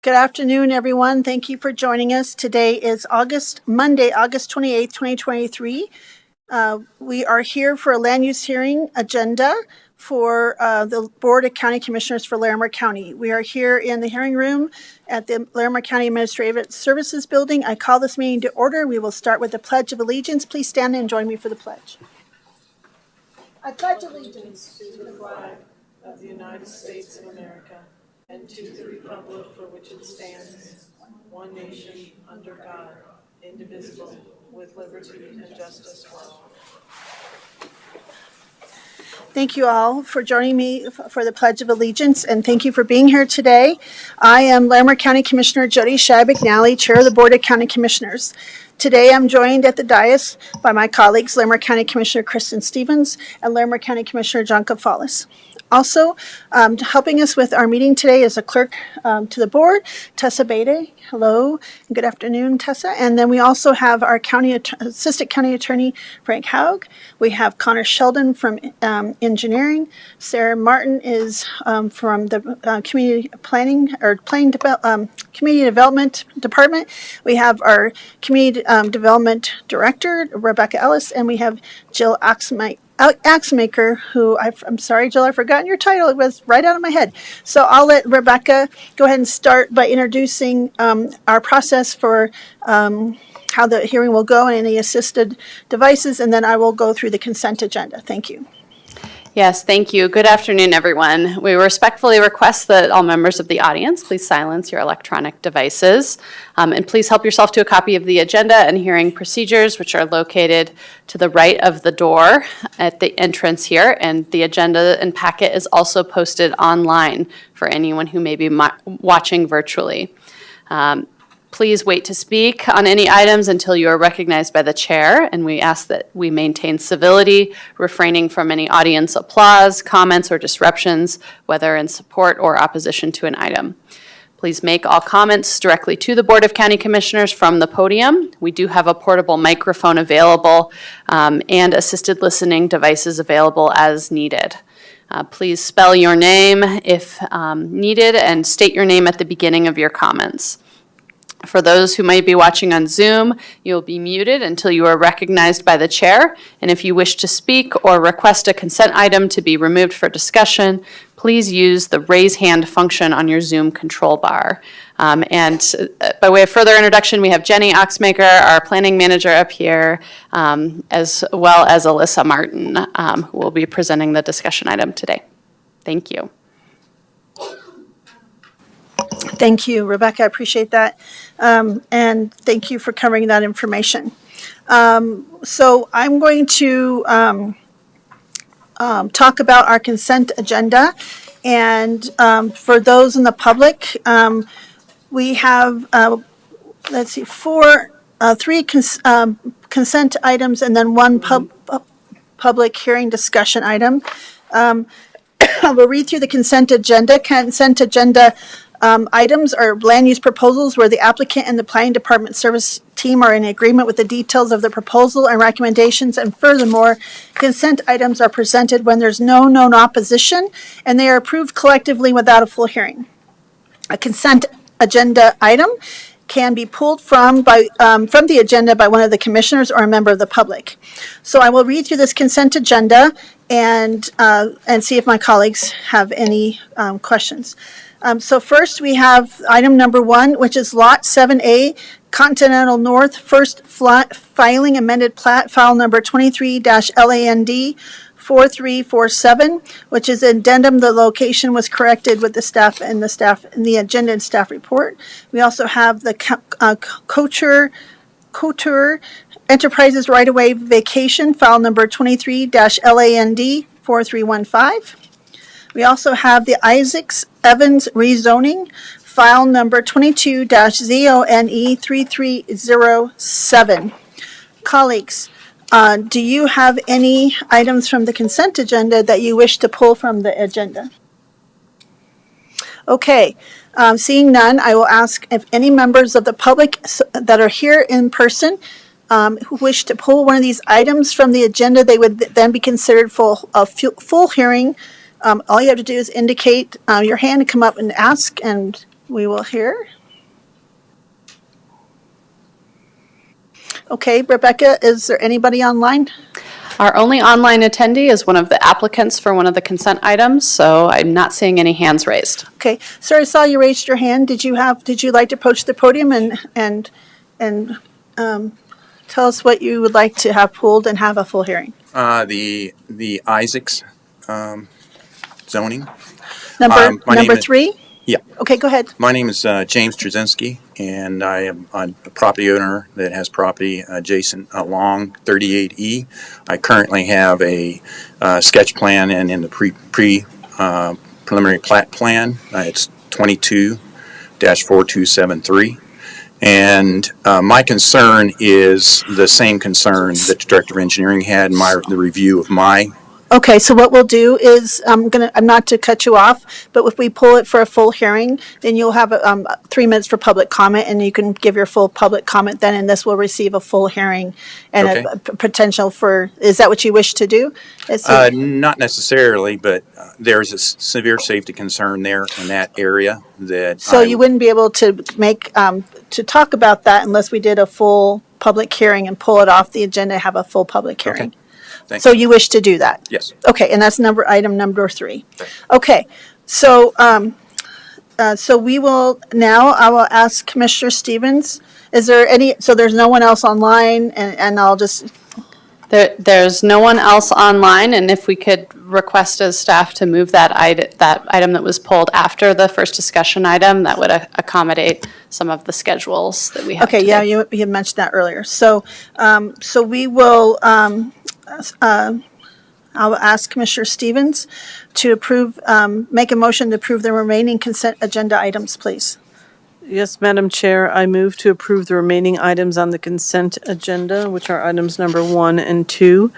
Good afternoon, everyone. Thank you for joining us. Today is Monday, August 28th, 2023. We are here for a land use hearing agenda for the Board of County Commissioners for Larimer County. We are here in the hearing room at the Larimer County Administrative Services Building. I call this meeting to order. We will start with the Pledge of Allegiance. Please stand and join me for the pledge. I pledge allegiance to the flag of the United States of America and to the republic for which it stands, one nation, under God, indivisible, with liberty and justice for all. Thank you all for joining me for the Pledge of Allegiance, and thank you for being here today. I am Larimer County Commissioner Jody Shai-McNally, Chair of the Board of County Commissioners. Today I'm joined at the dais by my colleagues, Larimer County Commissioner Kristen Stevens and Larimer County Commissioner John Kafalis. Also, helping us with our meeting today is a clerk to the board, Tessa Bede. Hello, and good afternoon, Tessa. And then we also have our Assistant County Attorney, Frank Haug. We have Connor Sheldon from Engineering. Sarah Martin is from the Community Development Department. We have our Community Development Director, Rebecca Ellis, and we have Jill Axemaker, who I'm sorry, Jill, I've forgotten your title. It was right out of my head. So I'll let Rebecca go ahead and start by introducing our process for how the hearing will go and any assisted devices, and then I will go through the consent agenda. Thank you. Yes, thank you. Good afternoon, everyone. We respectfully request that all members of the audience please silence your electronic devices, and please help yourself to a copy of the agenda and hearing procedures, which are located to the right of the door at the entrance here, and the agenda and packet is also posted online for anyone who may be watching virtually. Please wait to speak on any items until you are recognized by the chair, and we ask that we maintain civility, refraining from any audience applause, comments, or disruptions, whether in support or opposition to an item. Please make all comments directly to the Board of County Commissioners from the podium. We do have a portable microphone available and assisted listening devices available as needed. Please spell your name if needed and state your name at the beginning of your comments. For those who might be watching on Zoom, you'll be muted until you are recognized by the chair. And if you wish to speak or request a consent item to be removed for discussion, please use the raise hand function on your Zoom control bar. And by way of further introduction, we have Jenny Oxmaker, our planning manager up here, as well as Alyssa Martin, who will be presenting the discussion item today. Thank you. Thank you, Rebecca. I appreciate that. And thank you for covering that information. So I'm going to talk about our consent agenda. And for those in the public, we have, three consent items and then one public hearing discussion item. We'll read through the consent agenda. Consent agenda items are land use proposals where the applicant and the planning department service team are in agreement with the details of the proposal and recommendations. And furthermore, consent items are presented when there's no known opposition and they are approved collectively without a full hearing. A consent agenda item can be pulled from the agenda by one of the commissioners or a member of the public. So I will read through this consent agenda and see if my colleagues have any questions. So first we have item number 1, which is Lot 7A, Continental North, first filing amended plat, file number 23-LAND 4347, which is addendum. The location was corrected with the staff in the agenda and staff report. We also have the Couture Enterprises right-of-way vacation, file number 23-LAND 4315. We also have the Isaacs Evans rezoning, file number 22-ZONE 3307. Colleagues, do you have any items from the consent agenda that you wish to pull from the agenda? Okay, seeing none, I will ask if any members of the public that are here in person who wish to pull one of these items from the agenda, they would then be considered full hearing. All you have to do is indicate your hand and come up and ask, and we will hear. Okay, Rebecca, is there anybody online? Our only online attendee is one of the applicants for one of the consent items, so I'm not seeing any hands raised. Okay, sir, I saw you raised your hand. Did you like to approach the podium and tell us what you would like to have pulled and have a full hearing? The Isaacs zoning. Number My name is- 3? Yeah. Okay, go ahead. My name is James Trzynski, and I am a property owner that has property adjacent along 38E. I currently have a sketch plan and in the preliminary plat plan. It's 22-4273. And my concern is the same concern that the Director of Engineering had in the review of my. Okay, so what we'll do is, I'm not to cut you off, but if we pull it for a full hearing, then you'll have 3 minutes for public comment, and you can give your full public comment then, and this will receive a full hearing and Okay. a potential for, is that what you wish to do? Not necessarily, but there's a severe safety concern there in that area that. So you wouldn't be able to make, to talk about that unless we did a full public hearing and pull it off the agenda, have a full public hearing. Thank So you. you wish to do that? Yes. Okay, and that's item number 3. Okay, so, so we will, now I will ask Commissioner Stevens, is there so there's no one else online, and I'll just, There's no one else online, and if we could request as staff to move that item that was pulled after the first discussion item, that would accommodate some of the schedules that we have okay, today. yeah, you had mentioned that earlier. So, so we will, I'll ask Commissioner Stevens to approve, make a motion to approve the remaining consent agenda items, please. Yes, Madam Chair, I move to approve the remaining items on the consent agenda, which are items number 1 and 2,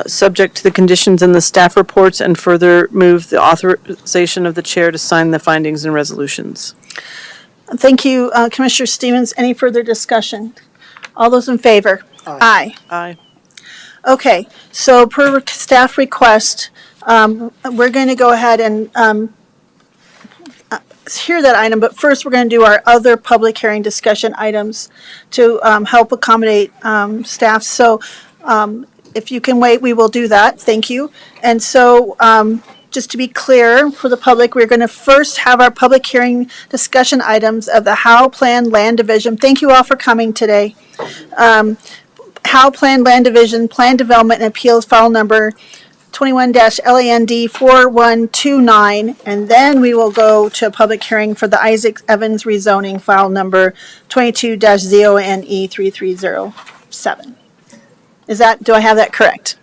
subject to the conditions in the staff reports, and further move the authorization of the chair to sign the findings and resolutions. Thank you, Commissioner Stevens. Any further discussion? All those in favor? Aye. Aye. Okay, so per staff request, we're going to go ahead and hear that item, but first we're going to do our other public hearing discussion items to help accommodate staff. So if you can wait, we will do that. Thank you. And so just to be clear for the public, we're going to first have our public hearing discussion items of the Howe Plan Land Division. Thank you all for coming today. Howe Plan Land Division Plan Development and Appeals File Number 21-LAND 4129, and then we will go to a public hearing for the Isaac Evans rezoning File Number 22-ZONE 3307. Do I have that correct?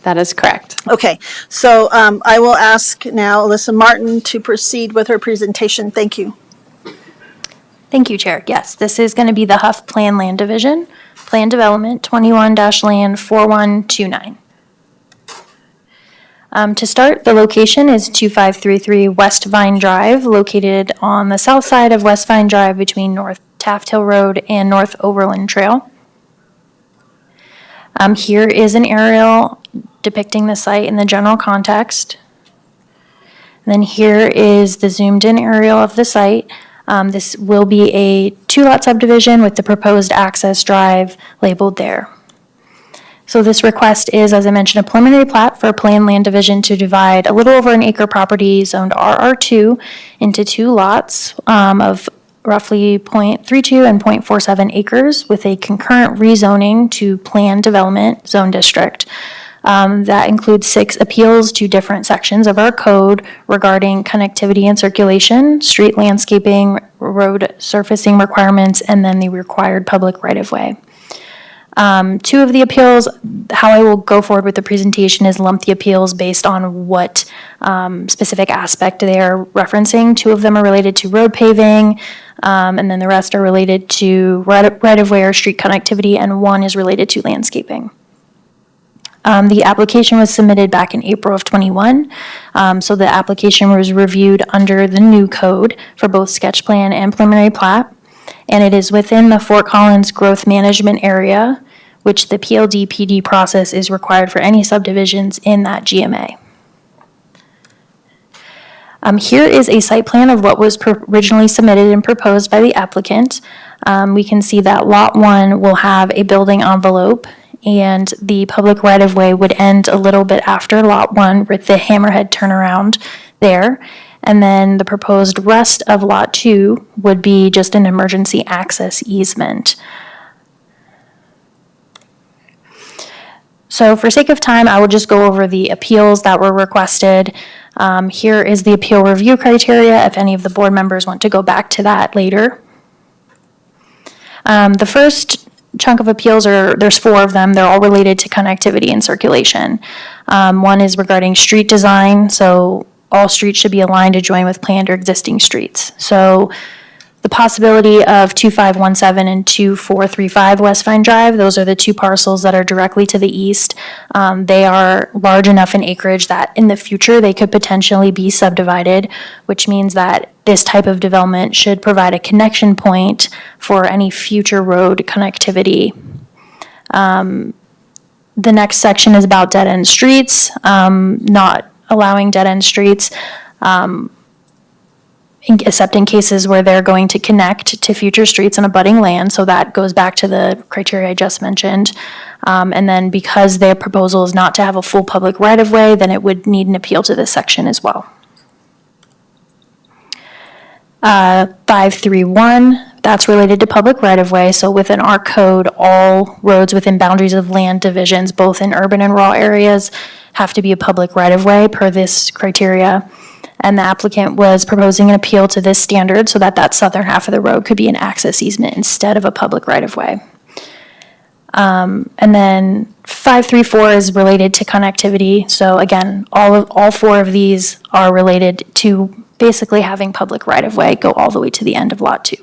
That is correct. Okay, so I will ask now Alyssa Martin to proceed with her presentation. Thank you. Thank you, Chair. Yes, this is going to be the Huff Plan Land Division, Plan Development 21-Land 4129. To start, the location is 2533 West Vine Drive, located on the south side of West Vine Drive between North Taft Hill Road and North Overland Trail. Here is an aerial depicting the site in the general context. And then here is the zoomed-in aerial of the site. This will be a 2-lot subdivision with the proposed access drive labeled there. So this request is, as I mentioned, a preliminary plat for a planned land division to divide a little over an acre property zoned RR2 into 2 lots of roughly 0.32 and 0.47 acres with a concurrent rezoning to planned development zone district. That includes 6 appeals to different sections of our code regarding connectivity and circulation, street landscaping, road surfacing requirements, and then the required public right-of-way. 2 of the appeals, how I will go forward with the presentation is lump the appeals based on what specific aspect they are referencing. 2 of them are related to road paving, and then the rest are related to right-of-way or street connectivity, and 1 is related to landscaping. The application was submitted back in April of '21, so the application was reviewed under the new code for both sketch plan and preliminary plat, and it is within the Fort Collins Growth Management Area, which the PLD-PD process is required for any subdivisions in that GMA. Here is a site plan of what was originally submitted and proposed by the applicant. We can see that Lot 1 will have a building envelope, and the public right-of-way would end a little bit after Lot 1 with the hammerhead turnaround there. And then the proposed rest of Lot 2 would be just an emergency access easement. So for sake of time, I will just go over the appeals that were requested. Here is the appeal review criteria, if any of the board members want to go back to that later. The first chunk of appeals there's 4 of them. They're all related to connectivity and circulation. One is regarding street design, so all streets should be aligned to join with planned or existing streets. So the possibility of 2517 and 2435 West Vine Drive, those are the 2 parcels that are directly to the east. They are large enough in acreage that in the future they could potentially be subdivided, which means that this type of development should provide a connection point for any future road connectivity. The next section is about dead-end streets, not allowing dead-end streets, except in cases where they're going to connect to future streets and abutting land. So that goes back to the criteria I just mentioned. And then because their proposal is not to have a full public right-of-way, then it would need an appeal to this section as well. 531, that's related to public right-of-way. So within our code, all roads within boundaries of land divisions, both in urban and rural areas, have to be a public right-of-way per this criteria. And the applicant was proposing an appeal to this standard so that that southern half of the road could be an access easement instead of a public right-of-way. And then 534 is related to connectivity. So again, all 4 of these are related to basically having public right-of-way go all the way to the end of Lot 2.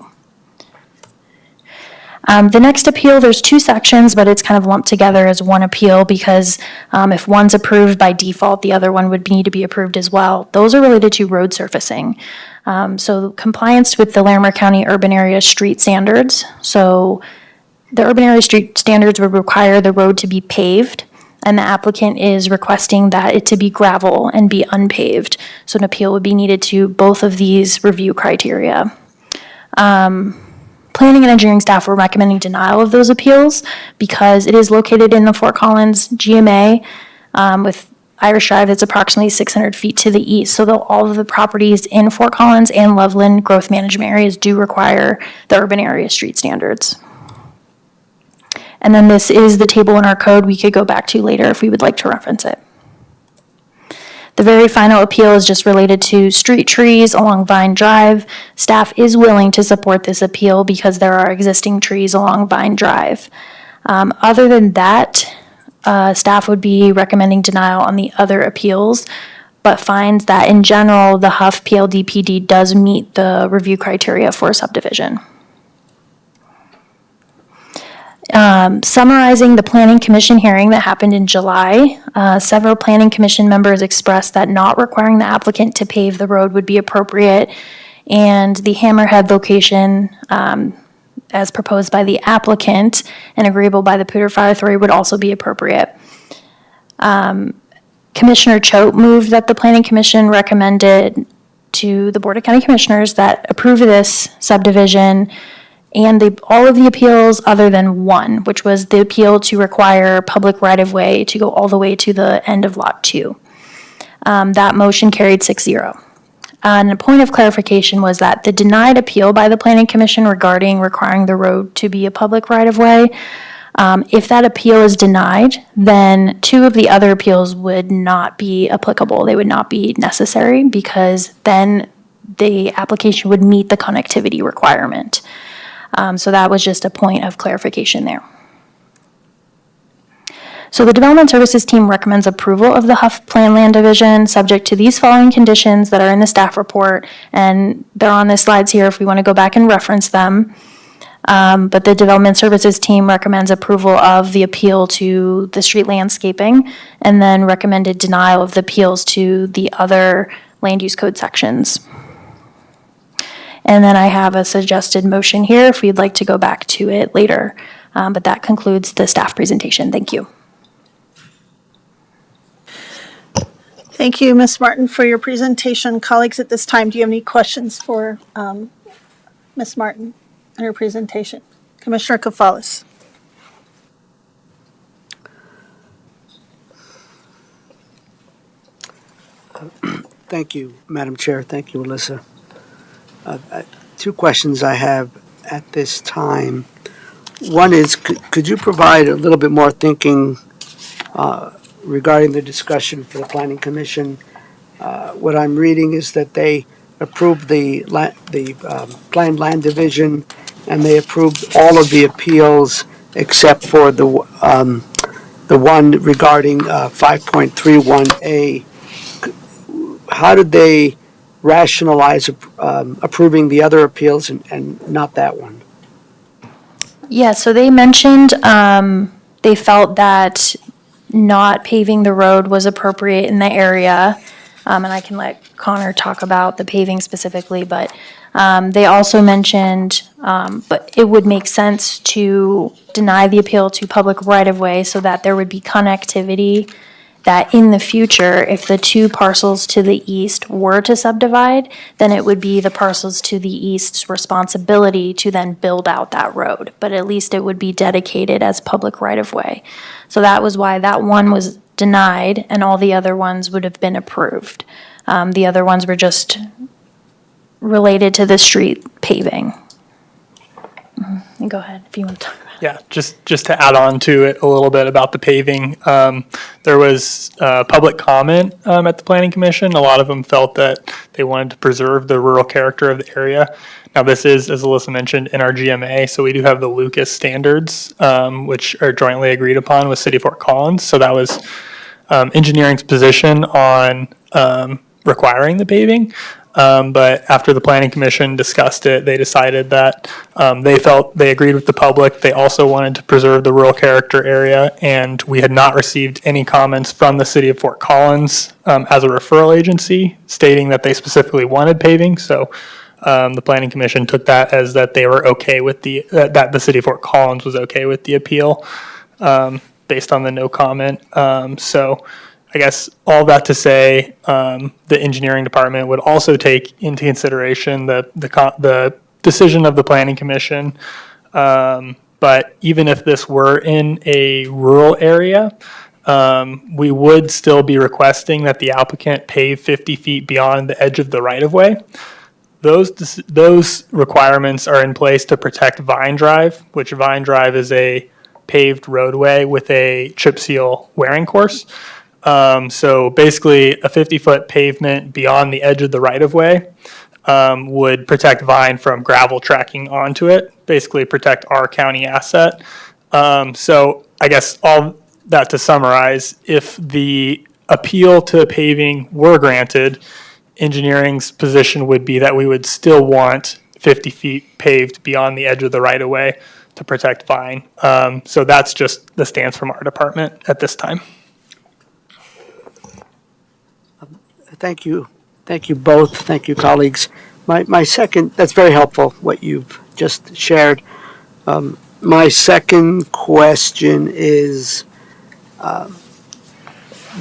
The next appeal, there's 2 sections, but it's kind of lumped together as one appeal because if one's approved by default, the other one would need to be approved as well. Those are related to road surfacing. So compliance with the Larimer County Urban Area Street Standards. So the urban area street standards would require the road to be paved, and the applicant is requesting that it to be gravel and be unpaved. So an appeal would be needed to both of these review criteria. Planning and engineering staff were recommending denial of those appeals because it is located in the Fort Collins GMA with Irish Drive that's approximately 600 feet to the east. So though all of the properties in Fort Collins and Loveland growth management areas do require the urban area street standards. And then this is the table in our code we could go back to later if we would like to reference it. The very final appeal is just related to street trees along Vine Drive. Staff is willing to support this appeal because there are existing trees along Vine Drive. Other than that, staff would be recommending denial on the other appeals, but finds that in general, the Huff PLDPD does meet the review criteria for subdivision. Summarizing the Planning Commission hearing that happened in July, several Planning Commission members expressed that not requiring the applicant to pave the road would be appropriate, and the hammerhead location, as proposed by the applicant and agreeable by the Poudre Fire Authority, would also be appropriate. Commissioner Choate moved that the Planning Commission recommended to the Board of County Commissioners that approve this subdivision and all of the appeals other than one, which was the appeal to require public right-of-way to go all the way to the end of Lot 2. That motion carried 6-0. And a point of clarification was that the denied appeal by the Planning Commission regarding requiring the road to be a public right-of-way, if that appeal is denied, then 2 of the other appeals would not be applicable. They would not be necessary because then the application would meet the connectivity requirement. So that was just a point of clarification there. So the Development Services team recommends approval of the Huff Plan Land Division subject to these following conditions that are in the staff report, and they're on the slides here if we want to go back and reference them. But the Development Services team recommends approval of the appeal to the street landscaping and then recommended denial of the appeals to the other land use code sections. And then I have a suggested motion here if we'd like to go back to it later. But that concludes the staff presentation. Thank you. Thank you, Ms. Martin, for your presentation. Colleagues, at this time, do you have any questions for Ms. Martin and her presentation? Commissioner Kafalis. Thank you, Madam Chair. Thank you, Alyssa. Two questions I have at this time. One is, could you provide a little bit more thinking regarding the discussion for the Planning Commission? What I'm reading is that they approved the planned land division, and they approved all of the appeals except for the one regarding 5.31A. How did they rationalize approving the other appeals and not that one? Yeah, so they mentioned they felt that not paving the road was appropriate in the area. And I can let Connor talk about the paving specifically, but they also mentioned, but it would make sense to deny the appeal to public right-of-way so that there would be connectivity, that in the future, if the two parcels to the east were to subdivide, then it would be the parcels to the east's responsibility to then build out that road. But at least it would be dedicated as public right-of-way. So that was why that one was denied and all the other ones would have been approved. The other ones were just related to the street paving. Go ahead if you want to talk about it. Yeah, just to add on to it a little bit about the paving, there was public comment at the Planning Commission. A lot of them felt that they wanted to preserve the rural character of the area. Now, this is, as Alyssa mentioned, in our GMA, so we do have the Lucas standards, which are jointly agreed upon with City of Fort Collins. So that was engineering's position on requiring the paving. But after the Planning Commission discussed it, they decided that they felt they agreed with the public. They also wanted to preserve the rural character area, and we had not received any comments from the City of Fort Collins as a referral agency stating that they specifically wanted paving. So the Planning Commission took that as that they were okay with that the City of Fort Collins was okay with the appeal based on the no comment. So I guess all that to say, the engineering department would also take into consideration the decision of the Planning Commission. But even if this were in a rural area, we would still be requesting that the applicant pave 50 feet beyond the edge of the right-of-way. Those requirements are in place to protect Vine Drive, which Vine Drive is a paved roadway with a chip seal wearing course. So basically, a 50-foot pavement beyond the edge of the right-of-way would protect Vine from gravel tracking onto it, basically protect our county asset. So I guess all that to summarize, if the appeal to paving were granted, engineering's position would be that we would still want 50 feet paved beyond the edge of the right-of-way to protect Vine. So that's just the stance from our department at this time. Thank you. Thank you both. Thank you, colleagues. My second, that's very helpful, what you've just shared. My second question is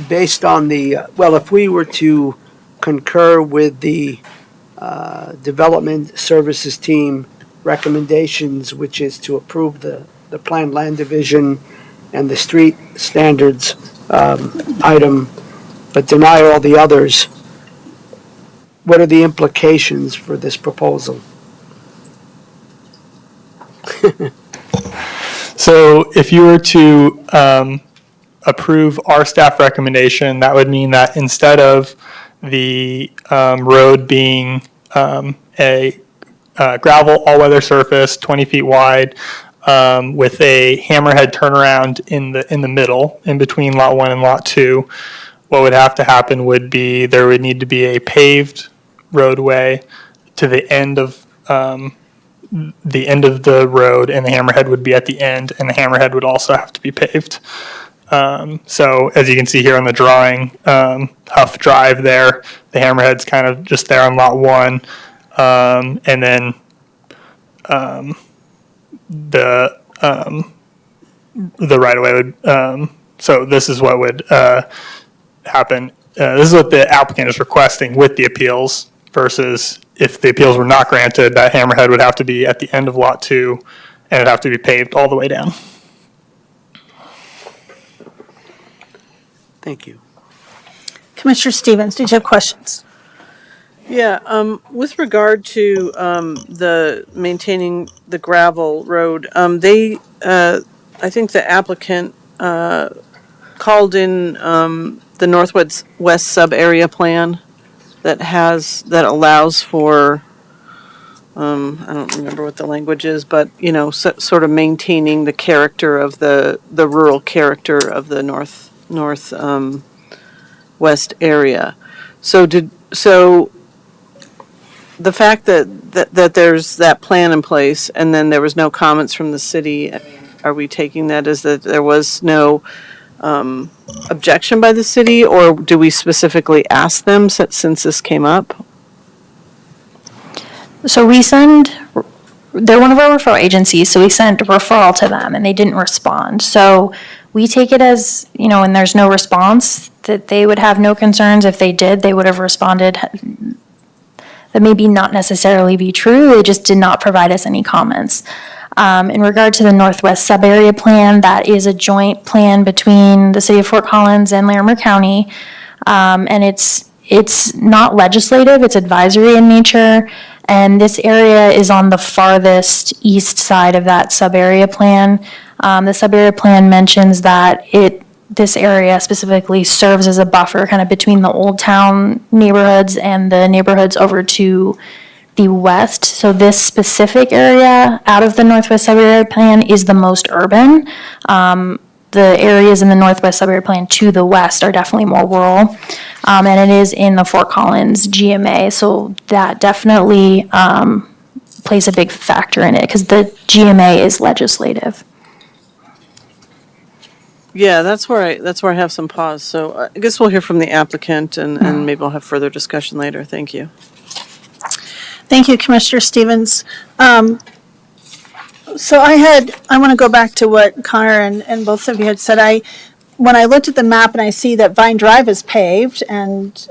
based on if we were to concur with the Development Services Team recommendations, which is to approve the planned land division and the street standards item, but deny all the others, what are the implications for this proposal? So if you were to approve our staff recommendation, that would mean that instead of the road being a gravel all-weather surface, 20 feet wide, with a hammerhead turnaround in the middle, in between Lot 1 and Lot 2, what would have to happen would be there would need to be a paved roadway to the end of the road, and the hammerhead would be at the end, and the hammerhead would also have to be paved. So as you can see here on the drawing, Huff Drive there, the hammerhead's kind of just there on Lot 1, and then the right of way would. So this is what would happen this is what the applicant is requesting with the appeals versus if the appeals were not granted, that hammerhead would have to be at the end of Lot 2 and it'd have to be paved all the way down. Thank you. Commissioner Stevens, did you have questions? Yeah, with regard to the maintaining the gravel road, I think the applicant called in the Northwest sub-area plan that allows for, I don't remember what the language is, but, sort of maintaining the character of the rural character of the west area. So the fact that there's that plan in place and then there was no comments from the city, are we taking that as that there was no objection by the city, or do we specifically ask them since this came up? So they're one of our referral agencies, so we sent a referral to them and they didn't respond. So we take it as, when there's no response, that they would have no concerns. If they did, they would have responded. That may not necessarily be true, they just did not provide us any comments. In regard to the Northwest Sub-Area Plan, that is a joint plan between the City of Fort Collins and Larimer County. And it's not legislative, it's advisory in nature. And this area is on the farthest east side of that sub-area plan. The sub-area plan mentions that this area specifically serves as a buffer kind of between the Old Town neighborhoods and the neighborhoods over to the west. So this specific area out of the Northwest Sub-Area Plan is the most urban. The areas in the Northwest Sub-Area Plan to the west are definitely more rural. And it is in the Fort Collins GMA, so that definitely plays a big factor in it because the GMA is legislative. Yeah, that's where I have some pause. So I guess we'll hear from the applicant and maybe we'll have further discussion later. Thank you. Thank you, Commissioner Stevens. So I want to go back to what Connor and both of you had said. When I looked at the map and I see that Vine Drive is paved and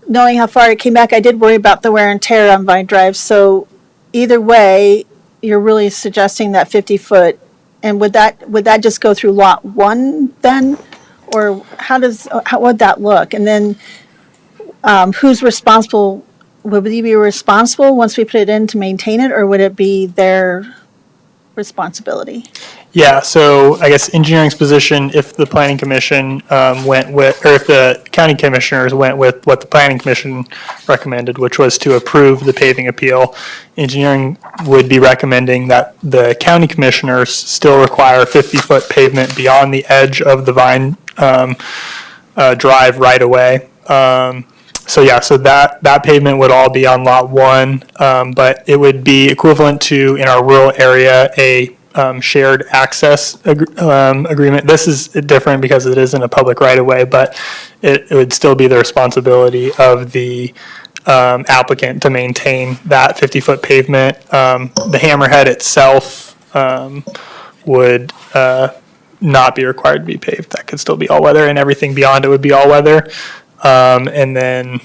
knowing how far it came back, I did worry about the wear and tear on Vine Drive. So either way, you're really suggesting that 50-foot, and would that just go through Lot 1 then? Or how would that look? And then who's responsible? Would we be responsible once we put it in to maintain it, or would it be their responsibility? Yeah, so I guess engineering's position, if the planning commission went with, or if the county commissioners went with what the planning commission recommended, which was to approve the paving appeal, engineering would be recommending that the county commissioners still require 50-foot pavement beyond the edge of the Vine Drive right away. So that pavement would all be on Lot 1, but it would be equivalent to, in our rural area, a shared access agreement. This is different because it isn't a public right-of-way, but it would still be the responsibility of the applicant to maintain that 50-foot pavement. The hammerhead itself would not be required to be paved. That could still be all-weather, and everything beyond it would be all-weather. And then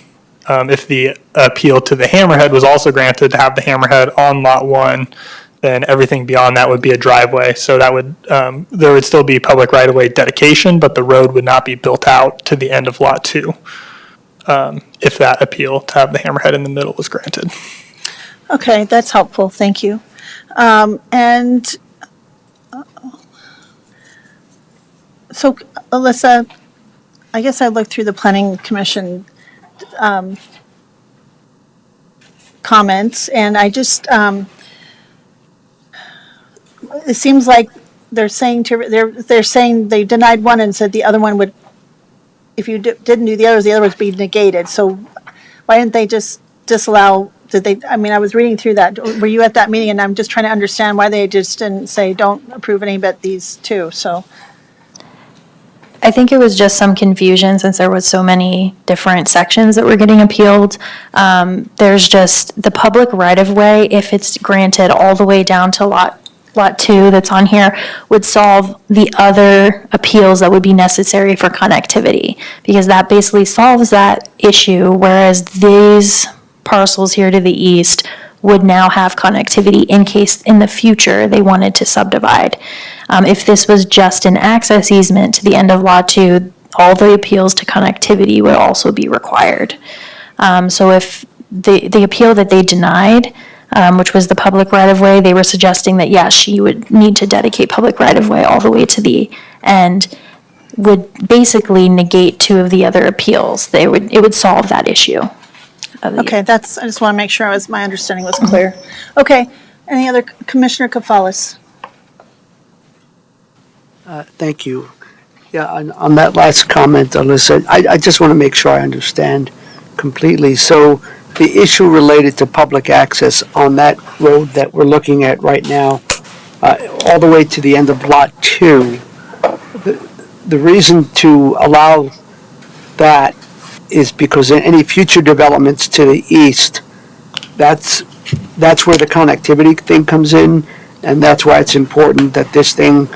if the appeal to the hammerhead was also granted to have the hammerhead on Lot 1, then everything beyond that would be a driveway. So that would there would still be public right-of-way dedication, but the road would not be built out to the end of Lot 2 if that appeal to have the hammerhead in the middle was granted. Okay, that's helpful. Thank you. So, Alyssa, I guess I looked through the Planning Commission comments, and I just it seems like they're saying they denied one and said the other one would, if you didn't do the other would be negated. So why didn't they just disallow? I was reading through that. Were you at that meeting? And I'm just trying to understand why they just didn't say don't approve any but these two. So. I think it was just some confusion since there was so many different sections that were getting appealed. There's just the public right-of-way, if it's granted all the way down to Lot Lot 2 that's on here would solve the other appeals that would be necessary for connectivity, because that basically solves that issue, whereas these parcels here to the east would now have connectivity in case in the future they wanted to subdivide. If this was just an access easement to the end of Lot 2, all the appeals to connectivity would also be required. So if the appeal that they denied, which was the public right-of-way, they were suggesting that, yes, she would need to dedicate public right-of-way all the way to the end, would basically negate 2 of the other appeals. It would solve that issue. Okay, I just want to make sure my understanding was clear. Okay, any other, Commissioner Kafalis? Thank you. Yeah, on that last comment, Alyssa, I just want to make sure I understand completely. So the issue related to public access on that road that we're looking at right now, all the way to the end of Lot 2, the reason to allow that is because in any future developments to the east, that's where the connectivity thing comes in, and that's why it's important that this thing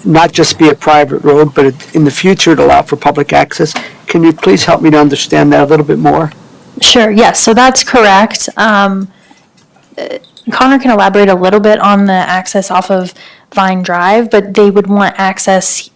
not just be a private road, but in the future to allow for public access. Can you please help me to understand that a little bit more? Sure, yes, so that's correct. Connor can elaborate a little bit on the access off of Vine Drive, but they would want access,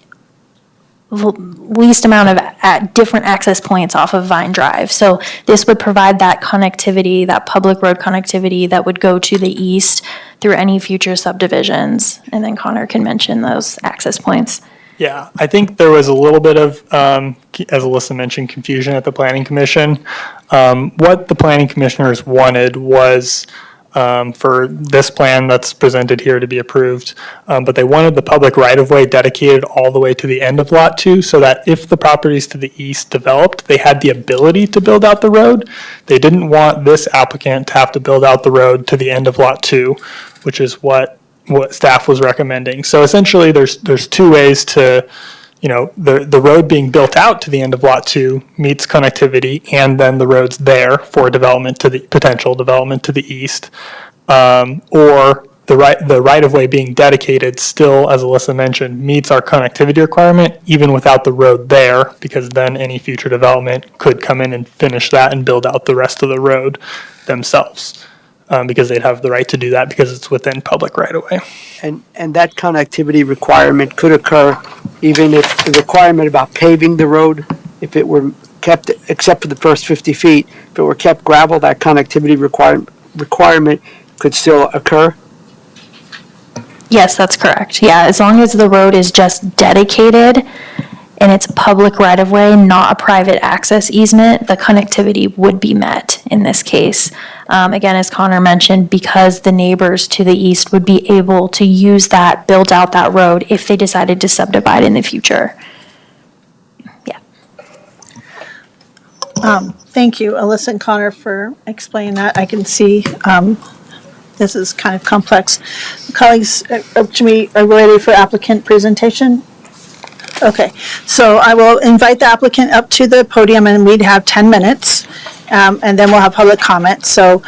least amount of at different access points off of Vine Drive. So this would provide that connectivity, that public road connectivity that would go to the east through any future subdivisions. And then Connor can mention those access points. Yeah, I think there was a little bit of, as Alyssa mentioned, confusion at the Planning Commission. What the Planning Commissioners wanted was for this plan that's presented here to be approved, but they wanted the public right-of-way dedicated all the way to the end of Lot 2, so that if the properties to the east developed, they had the ability to build out the road. They didn't want this applicant to have to build out the road to the end of Lot 2, which is what staff was recommending. So essentially, there's 2 ways to, the road being built out to the end of Lot 2 meets connectivity, and then the road's there for development to the potential development to the east, or the right-of-way being dedicated still, as Alyssa mentioned, meets our connectivity requirement even without the road there, because then any future development could come in and finish that and build out the rest of the road themselves. Because they'd have the right to do that because it's within public right-of-way. And that connectivity requirement could occur even if the requirement about paving the road, if it were kept, except for the first 50 feet, if it were kept gravel, that connectivity requirement could still occur? Yes, that's correct. Yeah, as long as the road is just dedicated and it's public right-of-way, not a private access easement, the connectivity would be met in this case. Again, as Connor mentioned, because the neighbors to the east would be able to use that, build out that road if they decided to subdivide in the future. Yeah. Thank you, Alyssa and Connor, for explaining that. I can see this is kind of complex. Colleagues, are we ready for applicant presentation? Okay, so I will invite the applicant up to the podium, and we'd have 10 minutes, and then we'll have public comment. So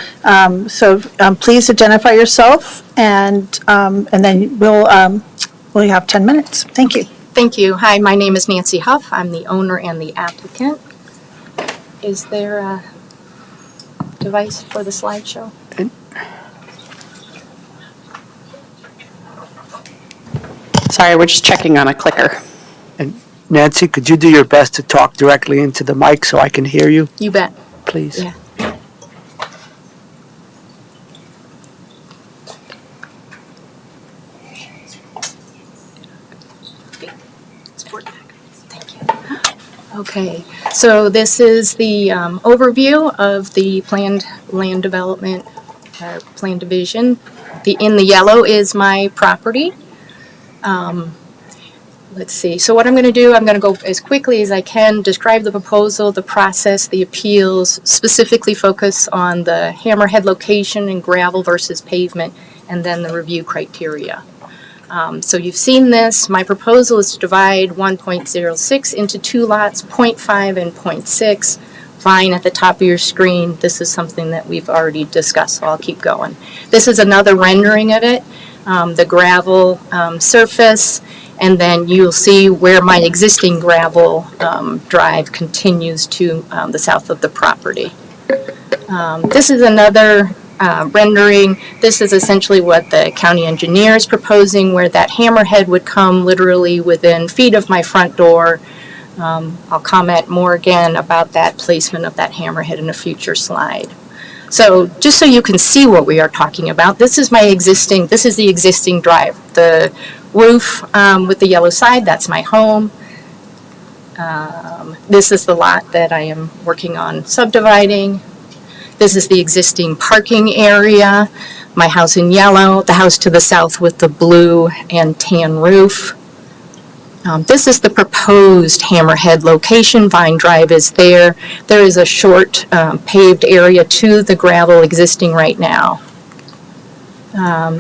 please identify yourself, and then we'll have 10 minutes. Thank you. Thank you. Hi, my name is Nancy Huff. I'm the owner and the applicant. Is there a device for the slideshow? Sorry, we're just checking on a clicker. And Nancy, could you do your best to talk directly into the mic so I can hear you, You bet. please? Yeah. Thank you. Okay, so this is the overview of the planned land development, planned division. In the yellow is my property. Let's see, so what I'm going to do, I'm going to go as quickly as I can, describe the proposal, the process, the appeals, specifically focus on the hammerhead location and gravel versus pavement, and then the review criteria. So you've seen this. My proposal is to divide 1.06 into 2 lots, 0.5 and 0.6. Fine, at the top of your screen, this is something that we've already discussed, so I'll keep going. This is another rendering of it. the gravel surface, and then you'll see where my existing gravel drive continues to the south of the property. This is another rendering. This is essentially what the county engineer is proposing, where that hammerhead would come literally within feet of my front door. I'll comment more again about that placement of that hammerhead in a future slide. So just so you can see what we are talking about, this is the existing drive. The roof with the yellow side, that's my home. This is the lot that I am working on subdividing. This is the existing parking area, my house in yellow, the house to the south with the blue and tan roof. This is the proposed hammerhead location. Vine Drive is there. There is a short paved area to the gravel existing right now.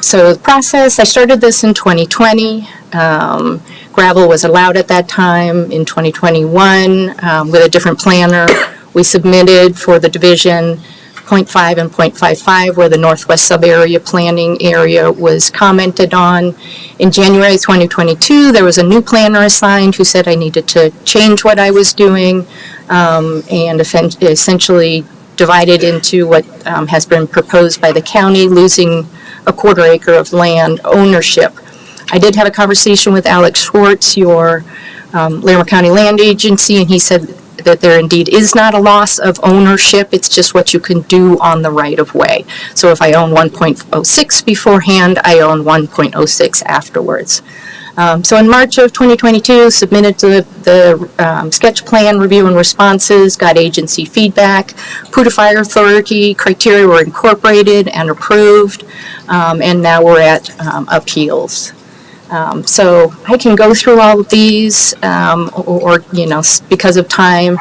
So the process, I started this in 2020. Gravel was allowed at that time. In 2021, with a different planner, we submitted for the division 0.5 and 0.55, where the northwest sub-area planning area was commented on. In January 2022, there was a new planner assigned who said I needed to change what I was doing and essentially divide it into what has been proposed by the county, losing a quarter acre of land ownership. I did have a conversation with Alex Schwartz, your Larimer County Land Agency, and he said that there indeed is not a loss of ownership. It's just what you can do on the right-of-way. So if I own 1.06 beforehand, I own 1.06 afterwards. So in March of 2022, submitted to the sketch plan review and responses, got agency feedback. Puda Fire Authority criteria were incorporated and approved, and now we're at appeals. So I can go through all of these, or because of time.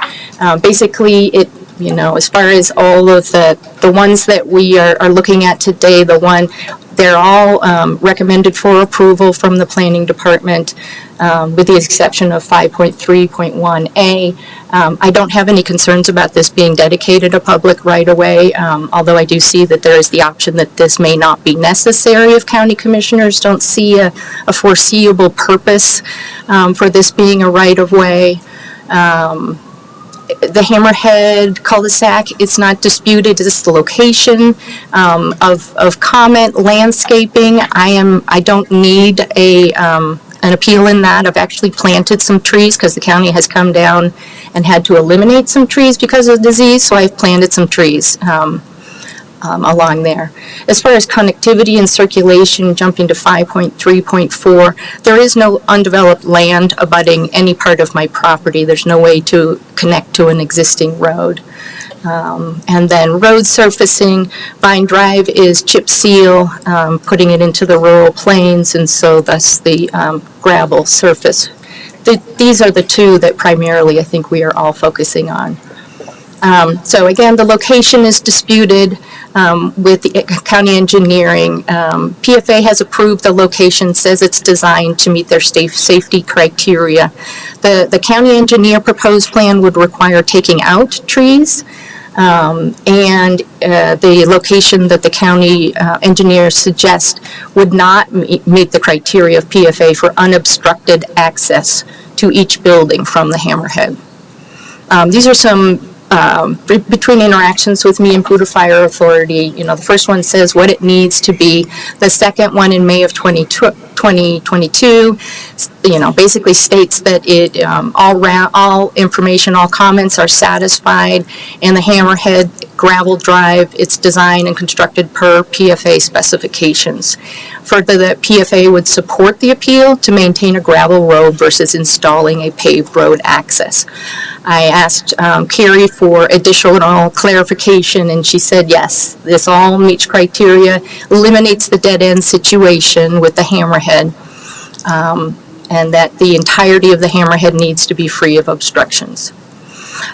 Basically, as far as all of the ones that we are looking at today, they're all recommended for approval from the planning department, with the exception of 5.3.1A. I don't have any concerns about this being dedicated a public right-of-way, although I do see that there is the option that this may not be necessary if county commissioners don't see a foreseeable purpose for this being a right-of-way. The Hammerhead cul-de-sac, it's not disputed. This is the location of comment landscaping. I don't need an appeal in that. I've actually planted some trees because the county has come down and had to eliminate some trees because of disease, so I've planted some trees along there. As far as connectivity and circulation, jumping to 5.3.4, there is no undeveloped land abutting any part of my property. There's no way to connect to an existing road. And then road surfacing, Vine Drive is chip seal, putting it into the rural plains, and so thus the gravel surface. These are the two that primarily I think we are all focusing on. So again, the location is disputed with the county engineering. PFA has approved the location, says it's designed to meet their safety criteria. The county engineer proposed plan would require taking out trees, and the location that the county engineer suggests would not meet the criteria of PFA for unobstructed access to each building from the hammerhead. These are some between interactions with me and Puda Fire Authority. The first one says what it needs to be. The second one in May of 2022, basically states that it all information, all comments are satisfied, and the Hammerhead gravel drive, it's designed and constructed per PFA specifications. Further, the PFA would support the appeal to maintain a gravel road versus installing a paved road access. I asked Carrie for additional clarification, and she said yes, this all meets criteria, eliminates the dead-end situation with the hammerhead, and that the entirety of the hammerhead needs to be free of obstructions.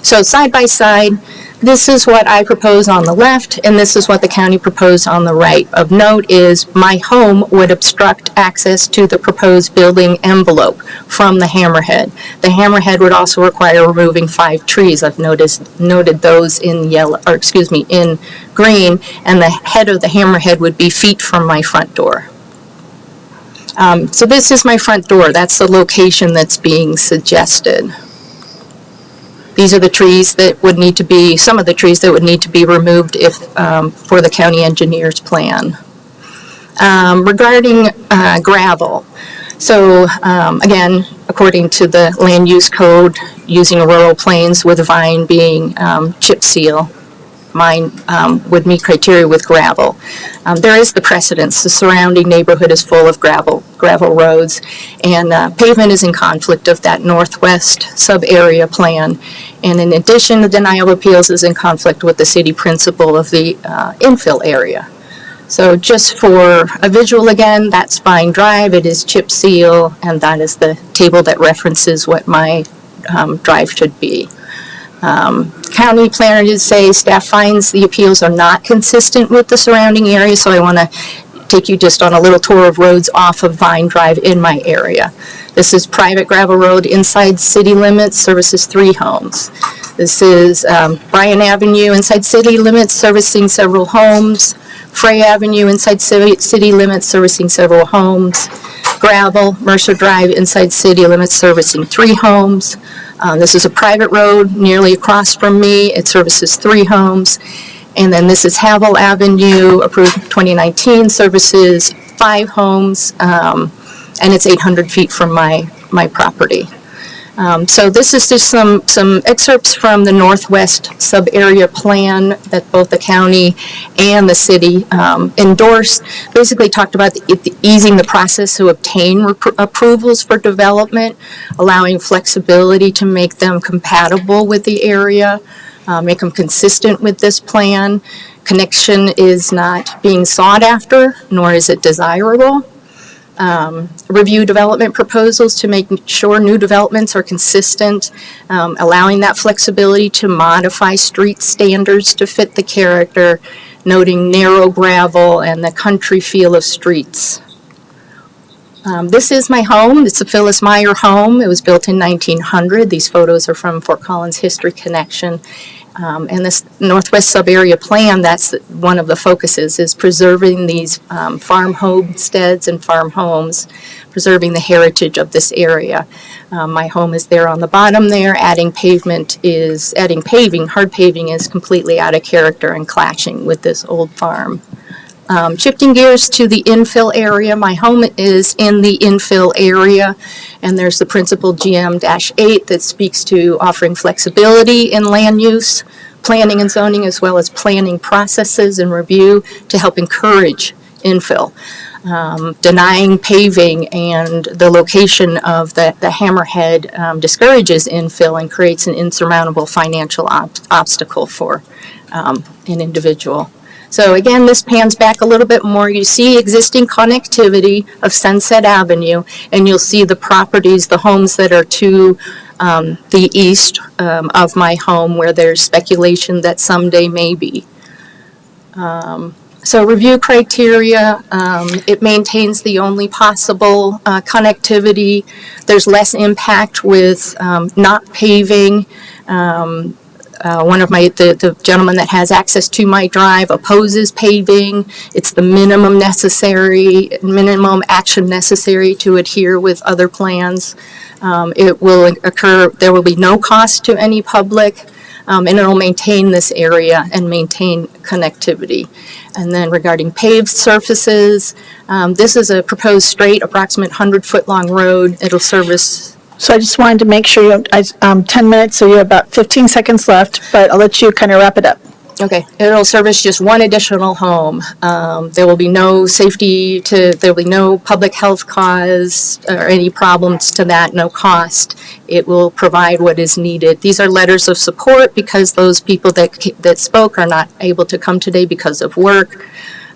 So side by side, this is what I propose on the left, and this is what the county proposed on the right. Of note is my home would obstruct access to the proposed building envelope from the hammerhead. The hammerhead would also require removing 5 trees. I've noted those in in green, and the head of the hammerhead would be feet from my front door. So this is my front door. That's the location that's being suggested. These are the trees that would need to be, some of the trees that would need to be removed if, for the county engineer's plan. Regarding gravel, so again, according to the land use code, using rural plains with vine being chip seal, mine would meet criteria with gravel. There is the precedence. The surrounding neighborhood is full of gravel roads, and pavement is in conflict of that northwest sub-area plan. And in addition, the denial of appeals is in conflict with the city principle of the infill area. So just for a visual again, that's Vine Drive, it is chip seal, and that is the table that references what my drive should be. County planner did say staff finds the appeals are not consistent with the surrounding area, so I want to take you just on a little tour of roads off of Vine Drive in my area. This is private gravel road inside city limits, services 3 homes. This is Bryan Avenue inside city limits, servicing several homes. Frey Avenue inside city limits, servicing several homes. Gravel, Mercer Drive inside city limits, servicing 3 homes. This is a private road nearly across from me. It services 3 homes. And then this is Havel Avenue, approved 2019, services 5 homes, and it's 800 feet from my property. So this is just some excerpts from the Northwest Sub-Area Plan that both the county and the city endorsed. Basically talked about easing the process to obtain approvals for development, allowing flexibility to make them compatible with the area, make them consistent with this plan. Connection is not being sought after, nor is it desirable. Review development proposals to make sure new developments are consistent, allowing that flexibility to modify street standards to fit the character, noting narrow gravel and the country feel of streets. This is my home. It's a Phyllis Meyer home. It was built in 1900. These photos are from Fort Collins History Connection. And this Northwest Sub-Area Plan, that's one of the focuses, is preserving these farm homesteads and farm homes, preserving the heritage of this area. My home is there on the bottom there. Adding paving, hard paving is completely out of character and clashing with this old farm. Shifting gears to the infill area, my home is in the infill area, and there's the principal GM-8 that speaks to offering flexibility in land use, planning and zoning, as well as planning processes and review to help encourage infill. Denying paving and the location of the hammerhead discourages infill and creates an insurmountable financial obstacle for an individual. So again, this pans back a little bit more. You see existing connectivity of Sunset Avenue, and you'll see the properties, the homes that are to the east of my home, where there's speculation that someday may be. So review criteria, it maintains the only possible connectivity. There's less impact with not paving. One of the gentlemen that has access to my drive opposes paving. It's the minimum action necessary to adhere with other plans. It will occur, there will be no cost to any public, and it'll maintain this area and maintain connectivity. And then regarding paved surfaces, this is a proposed straight, approximate 100-foot long road. It'll service. So I just wanted to make sure you have 10 minutes, so you have about 15 seconds left, but I'll let you kind of wrap it up. Okay, it'll service just one additional home. There will be no there will be no public health cause or any problems to that, no cost. It will provide what is needed. These are letters of support because those people that spoke are not able to come today because of work.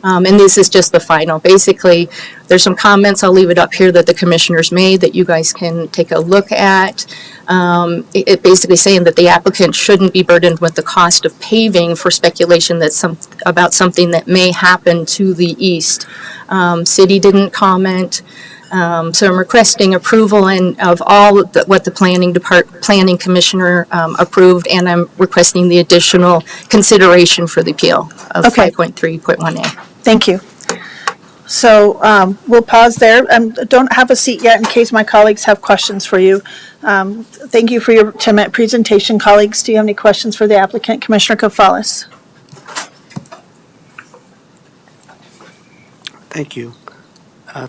And this is just the final. Basically, there's some comments, I'll leave it up here, that the commissioners made that you guys can take a look at. It basically saying that the applicant shouldn't be burdened with the cost of paving for speculation about something that may happen to the east. City didn't comment. So I'm requesting approval of all what the planning commissioner approved, and I'm requesting the additional consideration for the appeal of Okay. 5.3.1A. Thank you. So we'll pause there. Don't have a seat yet in case my colleagues have questions for you. Thank you for your 10-minute presentation. Colleagues, do you have any questions for the applicant? Commissioner Gonzalez? Thank you.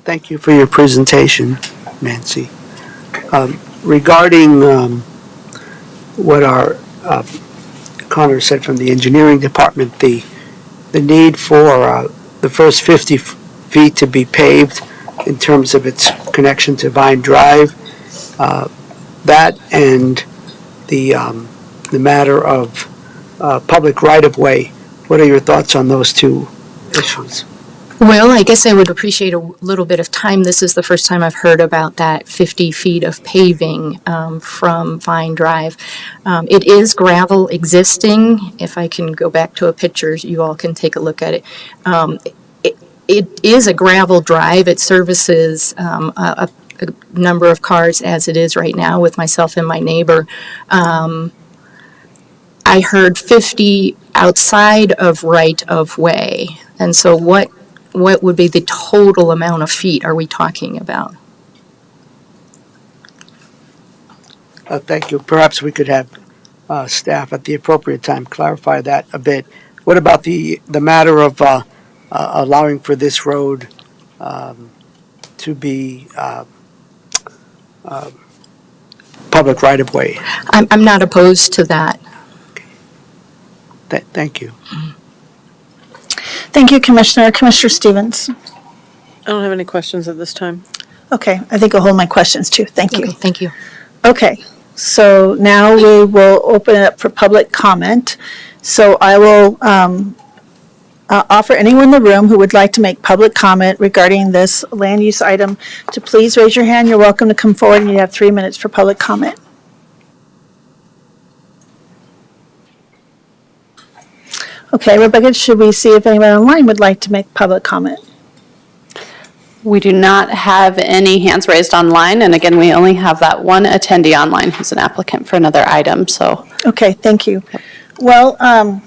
Thank you for your presentation, Nancy. Regarding what our Connor said from the engineering department, the need for the first 50 feet to be paved in terms of its connection to Vine Drive, that and the matter of public right-of-way. What are your thoughts on those two issues? Well, I guess I would appreciate a little bit of time. This is the first time I've heard about that 50 feet of paving from Vine Drive. It is gravel existing. If I can go back to a picture, you all can take a look at it. It is a gravel drive. It services a number of cars as it is right now with myself and my neighbor. I heard 50 outside of right-of-way. And so what would be the total amount of feet are we talking about? Thank you. Perhaps we could have staff at the appropriate time clarify that a bit. What about the matter of allowing for this road to be public right-of-way? I'm not opposed to that. Thank you. Thank you, Commissioner. Commissioner Stevens? I don't have any questions at this time. Okay, I think I'll hold my questions too. Thank you. Okay, thank you. Okay, so now we will open it up for public comment. So I will offer anyone in the room who would like to make public comment regarding this land use item to please raise your hand. You're welcome to come forward, and you have 3 minutes for public comment. Okay, Rebecca, should we see if anyone online would like to make public comment? We do not have any hands raised online, and again, we only have that one attendee online who's an applicant for another item, so. Okay, thank you. Well,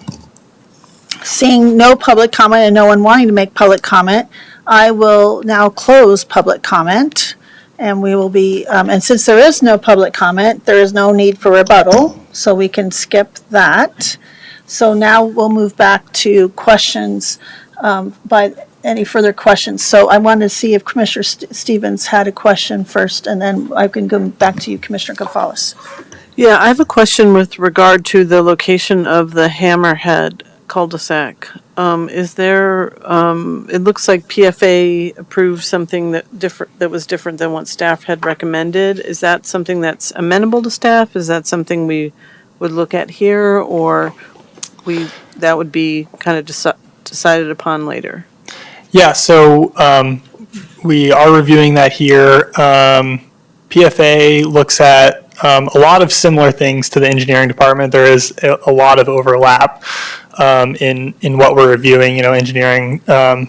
seeing no public comment and no one wanting to make public comment, I will now close public comment. And we will be, and since there is no public comment, there is no need for rebuttal, so we can skip that. So now we'll move back to questions by any further questions. So I wanted to see if Commissioner Stevens had a question first, and then I can go back to you, Commissioner Gonzalez. Yeah, I have a question with regard to the location of the Hammerhead cul-de-sac. Is there, it looks like PFA approved something that was different than what staff had recommended. Is that something that's amenable to staff? Is that something we would look at here, or that would be kind of decided upon later? Yeah, so we are reviewing that here. PFA looks at a lot of similar things to the engineering department. There is a lot of overlap in what we're reviewing. You know, engineering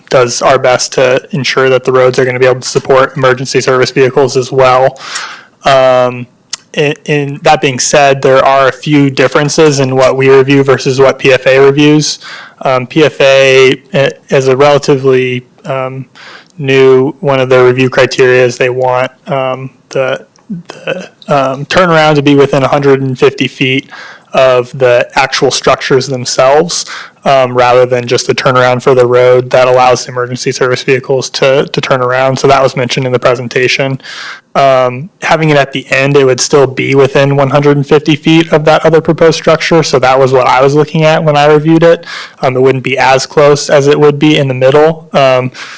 does our best to ensure that the roads are going to be able to support emergency service vehicles as well. In that being said, there are a few differences in what we review versus what PFA reviews. PFA, as a relatively new, one of their review criteria is they want the turnaround to be within 150 feet of the actual structures themselves, rather than just a turnaround for the road that allows emergency service vehicles to turn around. So that was mentioned in the presentation. Having it at the end, it would still be within 150 feet of that other proposed structure. So that was what I was looking at when I reviewed it. It wouldn't be as close as it would be in the middle.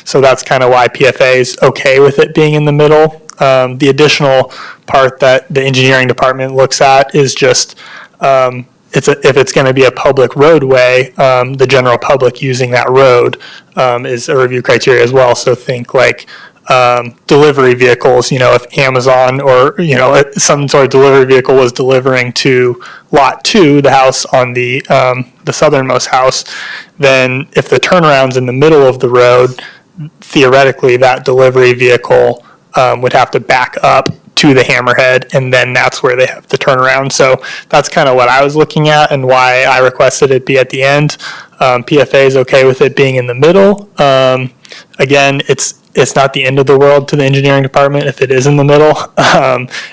So that's kind of why PFA is okay with it being in the middle. The additional part that the engineering department looks at is just if it's going to be a public roadway, the general public using that road is a review criteria as well. So think like delivery vehicles, you know, if Amazon or, you know, some sort of delivery vehicle was delivering to lot 2, the house on the southernmost house, then if the turnaround's in the middle of the road, theoretically that delivery vehicle would have to back up to the Hammerhead, and then that's where they have to turn around. So that's kind of what I was looking at and why I requested it be at the end. PFA is okay with it being in the middle. Again, it's not the end of the world to the engineering department if it is in the middle.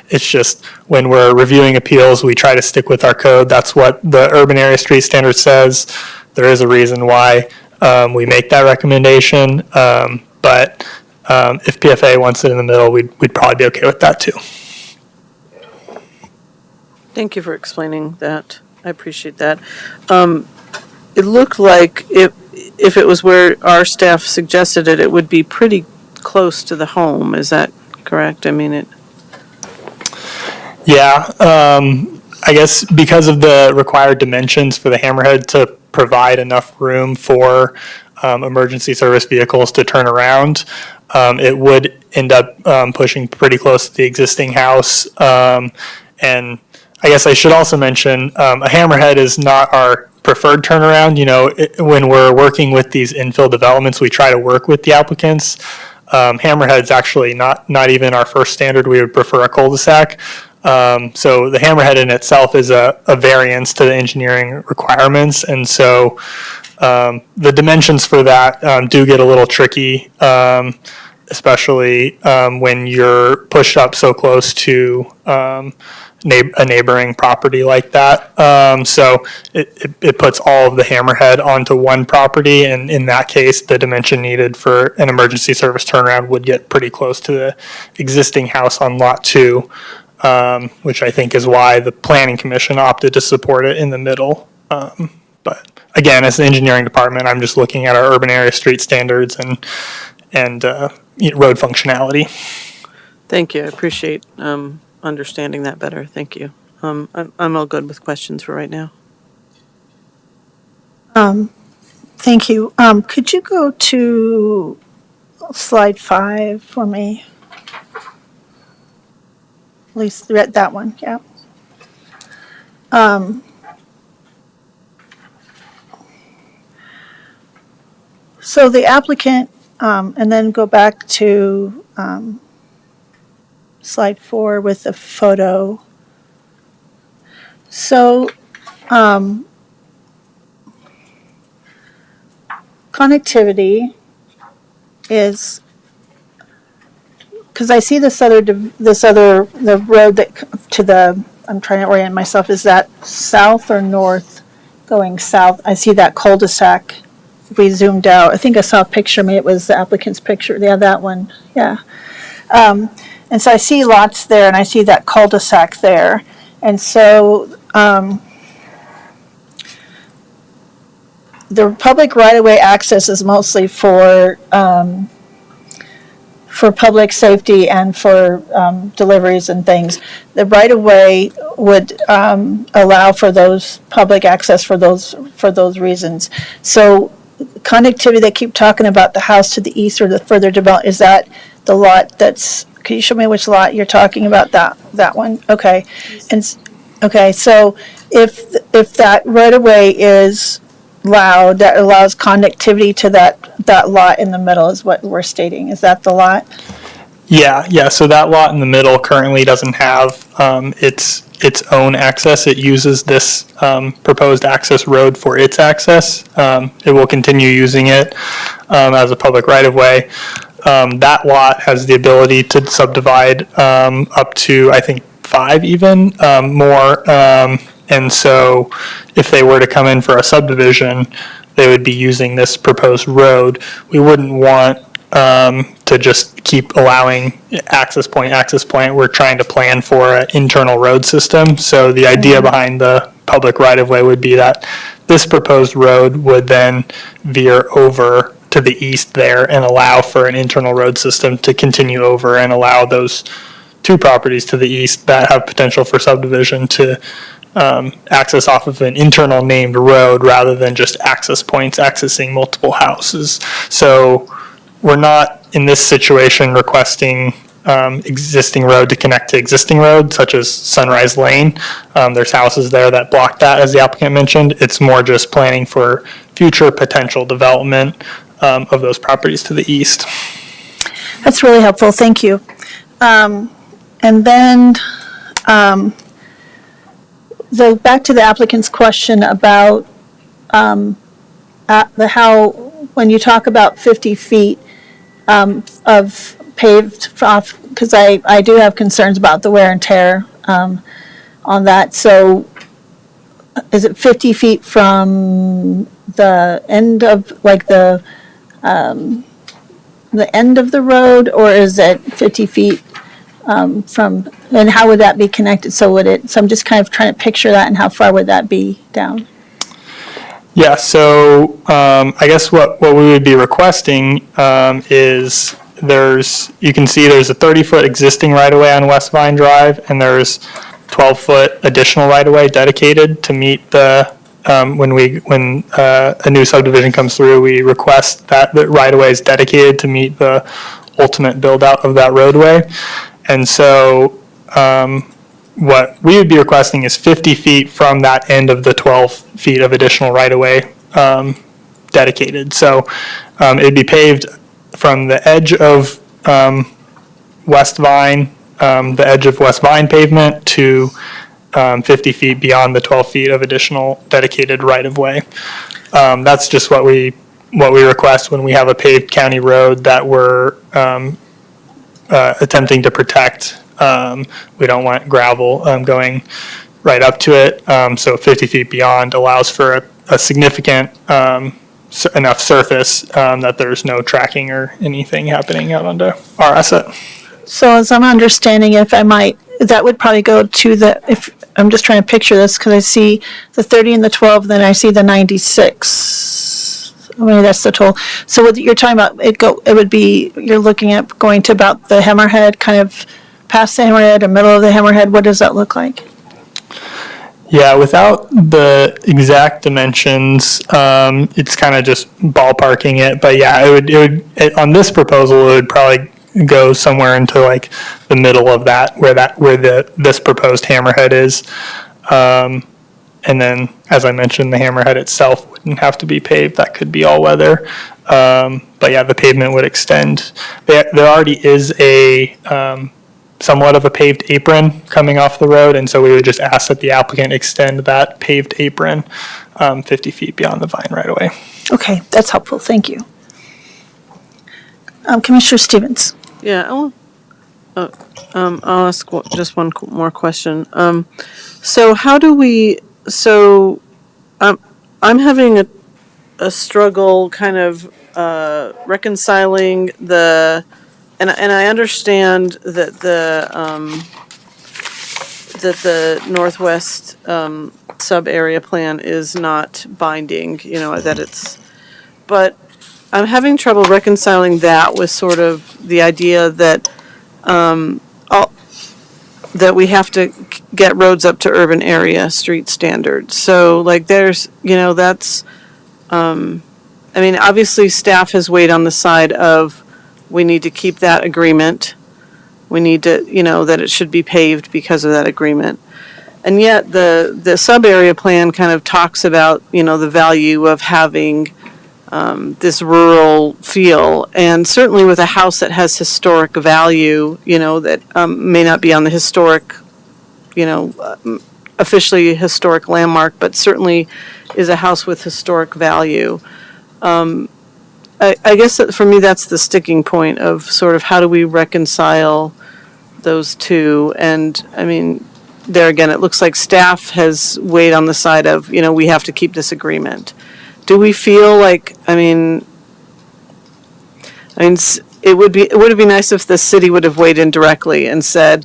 It's just when we're reviewing appeals, we try to stick with our code. That's what the urban area street standard says. There is a reason why we make that recommendation, but if PFA wants it in the middle, we'd probably be okay with that too. Thank you for explaining that. I appreciate that. It looked like if it was where our staff suggested it, it would be pretty close to the home. Is that correct? I mean, it. Yeah, I guess because of the required dimensions for the hammerhead to provide enough room for emergency service vehicles to turn around, it would end up pushing pretty close to the existing house. And I guess I should also mention a hammerhead is not our preferred turnaround. When we're working with these infill developments, we try to work with the applicants. Hammerhead's actually not even our first standard. We would prefer a cul-de-sac. So the hammerhead in itself is a variance to the engineering requirements, and so the dimensions for that do get a little tricky, especially when you're pushed up so close to a neighboring property like that. So it puts all of the hammerhead onto one property, and in that case, the dimension needed for an emergency service turnaround would get pretty close to the existing house on lot 2. Which I think is why the planning commission opted to support it in the middle. But again, as the engineering department, I'm just looking at our urban area street standards and road functionality. Thank you. I appreciate understanding that better. Thank you. I'm all good with questions for right now. Thank you. Could you go to slide 5 for me? At least read that one, yeah. So the applicant, and then go back to slide 4 with the photo. So connectivity is, because I see the road that to the, I'm trying to orient myself, is that south or north? Going south, I see that cul-de-sac. If we zoomed out, I think I saw a picture, maybe it was the applicant's picture, yeah, that one, yeah. And so I see lots there, and I see that cul-de-sac there. And so the public right-of-way access is mostly for public safety and for deliveries and things. The right-of-way would allow for those public access for those reasons. So connectivity, they keep talking about the house to the east or the further development. Is that the lot that's, can you show me which lot you're talking about? That one? Okay. Okay, so if that right-of-way is loud, that allows connectivity to that lot in the middle is what we're stating. Is that the lot? Yeah. So that lot in the middle currently doesn't have its own access. It uses this proposed access road for its access. It will continue using it as a public right-of-way. That lot has the ability to subdivide up to, I think, 5 even more. And so if they were to come in for a subdivision, they would be using this proposed road. We wouldn't want to just keep allowing access point. We're trying to plan for an internal road system. So the idea behind the public right-of-way would be that this proposed road would then veer over to the east there and allow for an internal road system to continue over and allow those 2 properties to the east that have potential for subdivision to access off of an internal named road rather than just access points accessing multiple houses. So we're not in this situation requesting existing road to connect to existing road, such as Sunrise Lane. There's houses there that block that, as the applicant mentioned. It's more just planning for future potential development of those properties to the east. That's really helpful, thank you. And then, back to the applicant's question about how, when you talk about 50 feet, of paved off, because I do have concerns about the wear and tear on that. So is it 50 feet from the end of, like the end of the road, or is it 50 feet from, and how would that be connected? So I'm just kind of trying to picture that, and how far would that be down? Yeah, so I guess what we would be requesting is you can see there's a 30-foot existing right-of-way on West Vine Drive, and there's 12-foot additional right-of-way dedicated to meet the, when a new subdivision comes through, we request that the right-of-way is dedicated to meet the ultimate build-out of that roadway. And so what we would be requesting is 50 feet from that end of the 12 feet of additional right-of-way dedicated. So it'd be paved from the edge of West Vine, the edge of West Vine pavement to 50 feet beyond the 12 feet of additional dedicated right-of-way. That's just what we request when we have a paved county road that we're attempting to protect. We don't want gravel going right up to it. So 50 feet beyond allows for a significant enough surface that there's no tracking or anything happening out onto our asset. So as I'm understanding, if I might, that would probably go to if I'm just trying to picture this, because I see the 30 and the 12, then I see the 96. I mean, that's the total. So what you're talking about, it would be, you're looking at going to about the hammerhead, kind of past the hammerhead or middle of the hammerhead. What does that look like? Yeah, without the exact dimensions, it's kind of just ballparking it. But yeah, on this proposal, it would probably go somewhere into like the middle of that, where this proposed hammerhead is. And then, as I mentioned, the hammerhead itself wouldn't have to be paved. That could be all weather. But yeah, the pavement would extend. There already is a somewhat of a paved apron coming off the road, and so we would just ask that the applicant extend that paved apron 50 feet beyond the vine right away. Okay, that's helpful. Thank you. Commissioner Stevens. Yeah, I'll ask just one more question. So how do we, I'm having a struggle kind of reconciling and I understand that the Northwest sub-area plan is not binding, but I'm having trouble reconciling that with sort of the idea that that we have to get roads up to urban area street standards. So like there's, that's, obviously staff has weighed on the side of we need to keep that agreement. We need to, that it should be paved because of that agreement. And yet the sub-area plan kind of talks about, the value of having this rural feel, and certainly with a house that has historic value, that may not be on the historic, officially historic landmark, but certainly is a house with historic value. I guess that for me that's the sticking point of sort of how do we reconcile those two. And there again, it looks like staff has weighed on the side of, we have to keep this agreement. Do we feel like, it would have been nice if the city would have weighed in directly and said,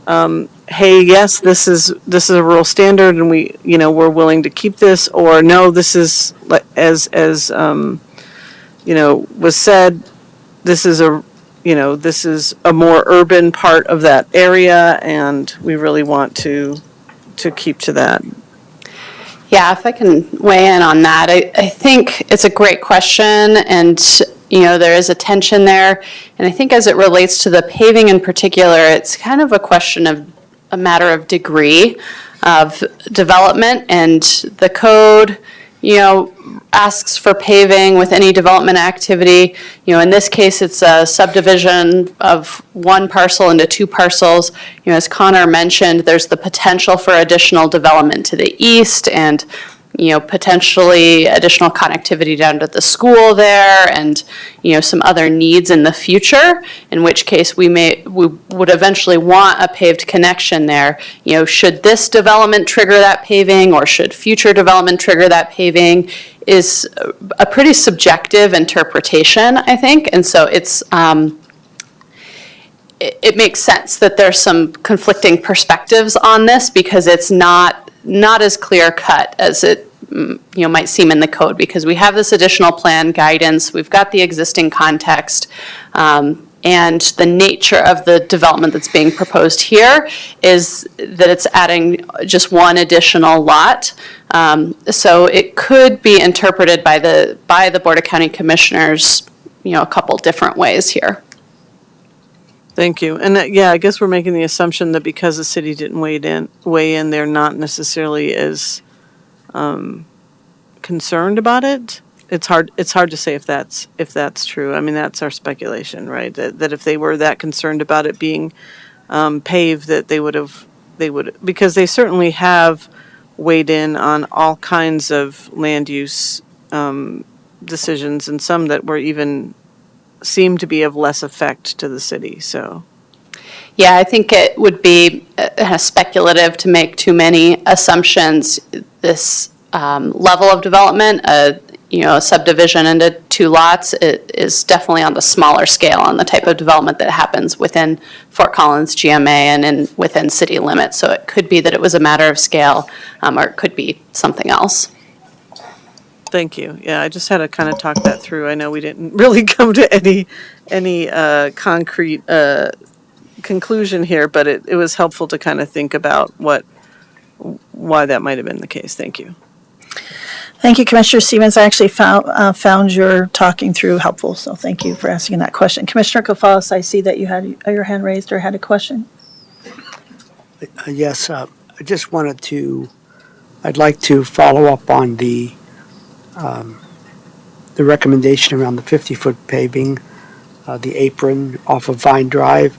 hey, yes, this is a rural standard and we're willing to keep this, or no, this is, as was said, this is a more urban part of that area, and we really want to keep to that. Yeah, if I can weigh in on that, I think it's a great question, and there is a tension there. And I think as it relates to the paving in particular, it's kind of a question of a matter of degree of development, and the code, asks for paving with any development activity. In this case, it's a subdivision of one parcel into two parcels. As Connor mentioned, there's the potential for additional development to the east, and potentially additional connectivity down to the school there and, some other needs in the future, in which case we would eventually want a paved connection there. Should this development trigger that paving or should future development trigger that paving is a pretty subjective interpretation, I think. And so it makes sense that there's some conflicting perspectives on this because it's not as clear cut as it might seem in the code, because we have this additional plan guidance, we've got the existing context, and the nature of the development that's being proposed here is that it's adding just one additional lot. So it could be interpreted by the Board of County Commissioners, a couple different ways here. Thank you. And I guess we're making the assumption that because the city didn't weigh in, they're not necessarily as concerned about it. It's hard to say if that's true. I mean, that's our speculation, right? That if they were that concerned about it being paved, that they would, because they certainly have weighed in on all kinds of land use decisions, and some that were even seem to be of less effect to the city, so. Yeah, I think it would be speculative to make too many assumptions. This level of development, a subdivision into 2 lots, it is definitely on the smaller scale on the type of development that happens within Fort Collins GMA and within city limits. So it could be that it was a matter of scale, or it could be something else. Thank you. Yeah, I just had to kind of talk that through. I know we didn't really come to any concrete conclusion here, but it was helpful to kind of think about why that might have been the case. Thank you. Thank you, Commissioner Stevens. I actually found your talking through helpful, so thank you for asking that question. Commissioner Kofalos, I see that you had your hand raised or had a question. Yes, I just I'd like to follow up on the recommendation around the 50-foot paving, the apron off of Vine Drive.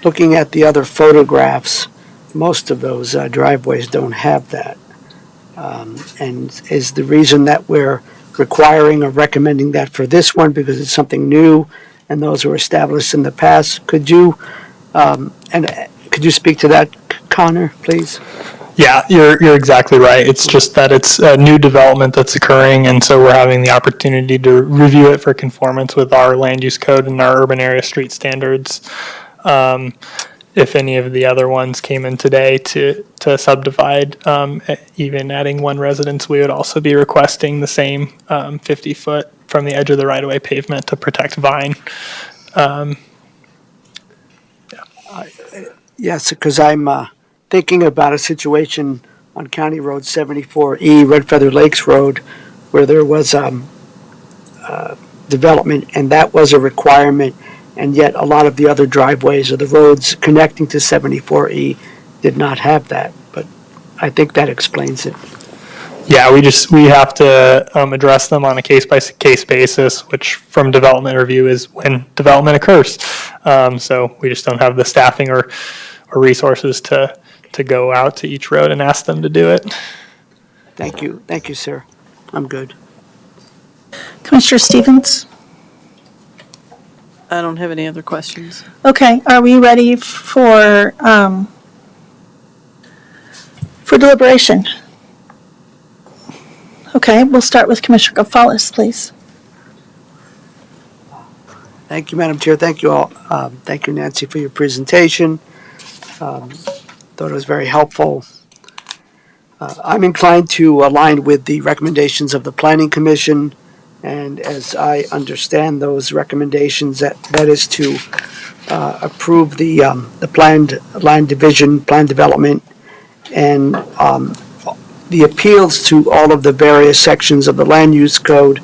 Looking at the other photographs, most of those driveways don't have that. And is the reason that we're requiring or recommending that for this one because it's something new and those were established in the past? Could you speak to that, Connor, please? Yeah, you're exactly right. It's just that it's a new development that's occurring, and so we're having the opportunity to review it for conformance with our land use code and our urban area street standards. If any of the other ones came in today to subdivide, even adding 1 residence, we would also be requesting the same 50-foot from the edge of the right-of-way pavement to protect Vine. Yes, because I'm thinking about a situation on County Road 74E, Red Feather Lakes Road, where there was development, and that was a requirement, and yet a lot of the other driveways or the roads connecting to 74E did not have that. But I think that explains it. Yeah, we have to address them on a case-by-case basis, which from development review is when development occurs. So we just don't have the staffing or resources to go out to each road and ask them to do it. Thank you, sir. I'm good. Commissioner Stevens? I don't have any other questions. Okay, are we ready for deliberation? Okay, we'll start with Commissioner Kofalos, please. Thank you, Madam Chair. Thank you all. Thank you, Nancy, for your presentation. Thought it was very helpful. I'm inclined to align with the recommendations of the Planning Commission, and as I understand those recommendations, that is to approve the planned land division, plan development, and the appeals to all of the various sections of the land use code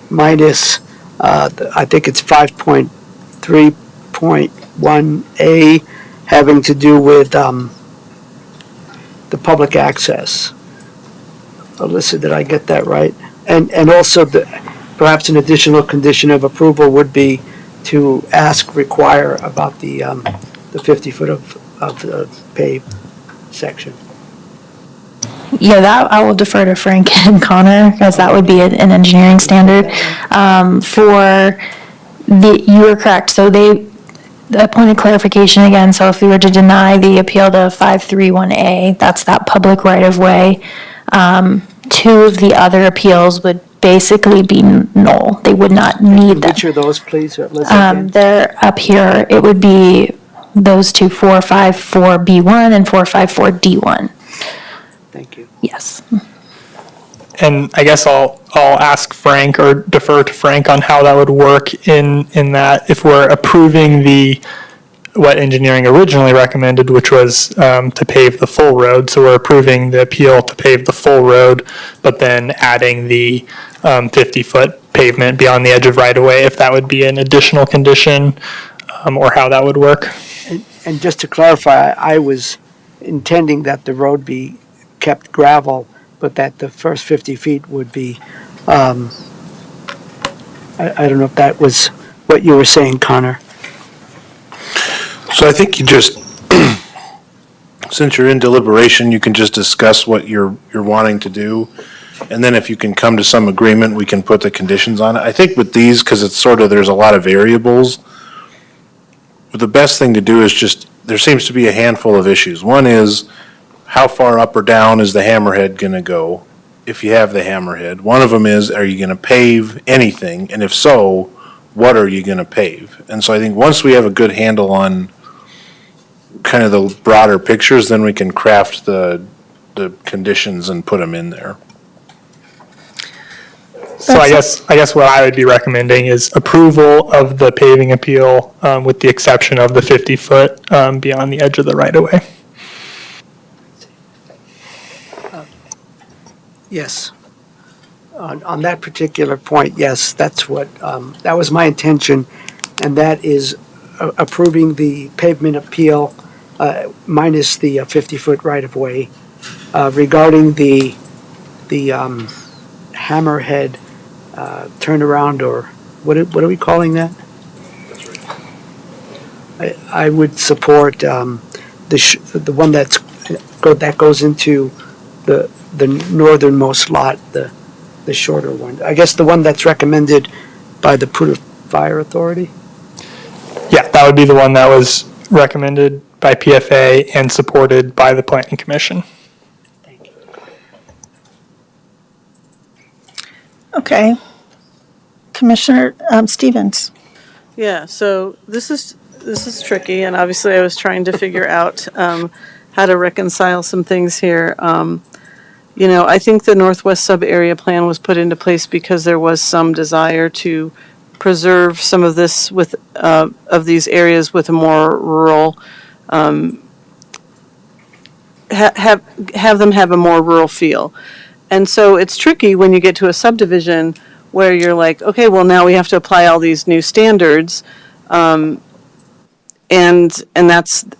minus, I think it's 5.3.1A, having to do with the public access. Alyssa, did I get that right? And also, perhaps an additional condition of approval would be to require about the 50 foot of the paved section. Yeah, that I will defer to Frank and Connor, because that would be an engineering standard. You are correct, so a point of clarification again, so if we were to deny the appeal to 531A, that's that public right-of-way, two of the other appeals would basically be null. They would not need them. Which are those, please, Alyssa, again? They're up here, it would be those two, 454B1 and 454D1, Thank you. yes. And I guess I'll ask Frank or defer to Frank on how that would work in that if we're approving what engineering originally recommended, which was to pave the full road. So we're approving the appeal to pave the full road, but then adding the 50-foot pavement beyond the edge of right-of-way, if that would be an additional condition, or how that would work. And just to clarify, I was intending that the road be kept gravel, but that the first 50 feet would be, I don't know if that was what you were saying, Connor. So I think you just, since you're in deliberation, you can just discuss what you're wanting to do. And then if you can come to some agreement, we can put the conditions on it. I think with these, because it's sort of, there's a lot of variables, but the best thing to do is just, there seems to be a handful of issues. One is, how far up or down is the hammerhead going to go, if you have the hammerhead? One of them is, are you going to pave anything? And if so, what are you going to pave? And so I think once we have a good handle on kind of the broader pictures, then we can craft the conditions and put them in there. So I guess what I would be recommending is approval of the paving appeal with the exception of the 50-foot beyond the edge of the right-of-way. Yes. On that particular point, yes, that's what, that was my intention, and that is approving the pavement appeal minus the 50-foot right-of-way. Regarding the hammerhead turnaround, or what are we calling that? I would support the one that goes into the northernmost lot, the shorter one. I guess the one that's recommended by the Put Fire Authority? Yeah, that would be the one that was recommended by PFA and supported by the Planning Commission. Thank you. Okay. Commissioner Stevens. Yeah, so this is tricky, and obviously I was trying to figure out how to reconcile some things here. I think the Northwest Sub-Area Plan was put into place because there was some desire to preserve some of this of these areas with a more rural, have them have a more rural feel. And so it's tricky when you get to a subdivision where you're like, okay, well, now we have to apply all these new standards, and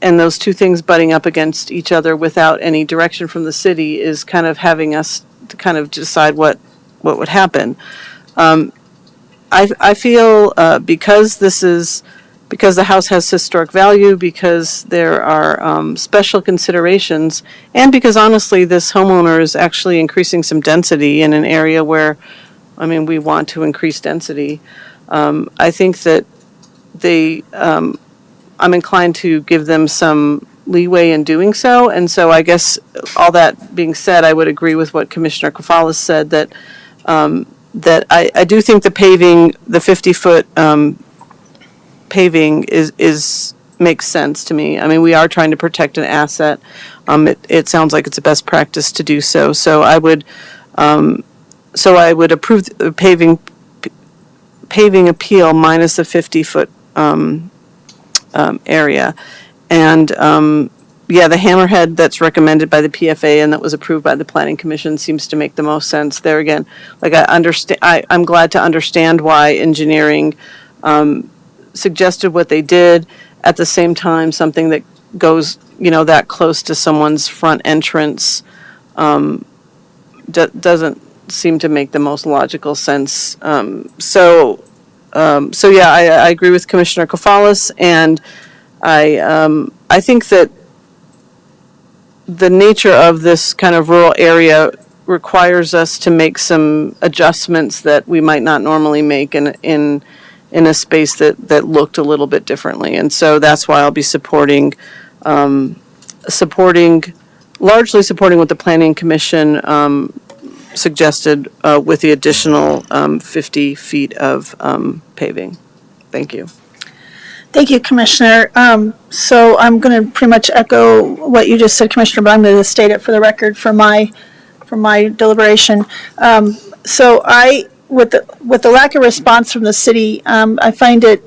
those two things butting up against each other without any direction from the city is kind of having us to kind of decide what would happen. I feel because the house has historic value, because there are special considerations, and because honestly, this homeowner is actually increasing some density in an area where, we want to increase density. I think that I'm inclined to give them some leeway in doing so. And so I guess all that being said, I would agree with what Commissioner Kofalis said, that I do think the 50-foot paving makes sense to me. We are trying to protect an asset. It sounds like it's a best practice to do so. So I would approve the paving appeal minus the 50-foot area. And the hammerhead that's recommended by the PFA and that was approved by the Planning Commission seems to make the most sense. There again, I'm glad to understand why engineering suggested what they did. At the same time, something that goes, that close to someone's front entrance doesn't seem to make the most logical sense. I agree with Commissioner Kofalis, and I think that the nature of this kind of rural area requires us to make some adjustments that we might not normally make in a space that looked a little bit differently. And so that's why I'll be supporting largely supporting what the Planning Commission suggested with the additional 50 feet of paving. Thank you. Thank you, Commissioner. So I'm going to pretty much echo what you just said, Commissioner, but I'm going to state it for the record for my deliberation. So with the lack of response from the city, I find it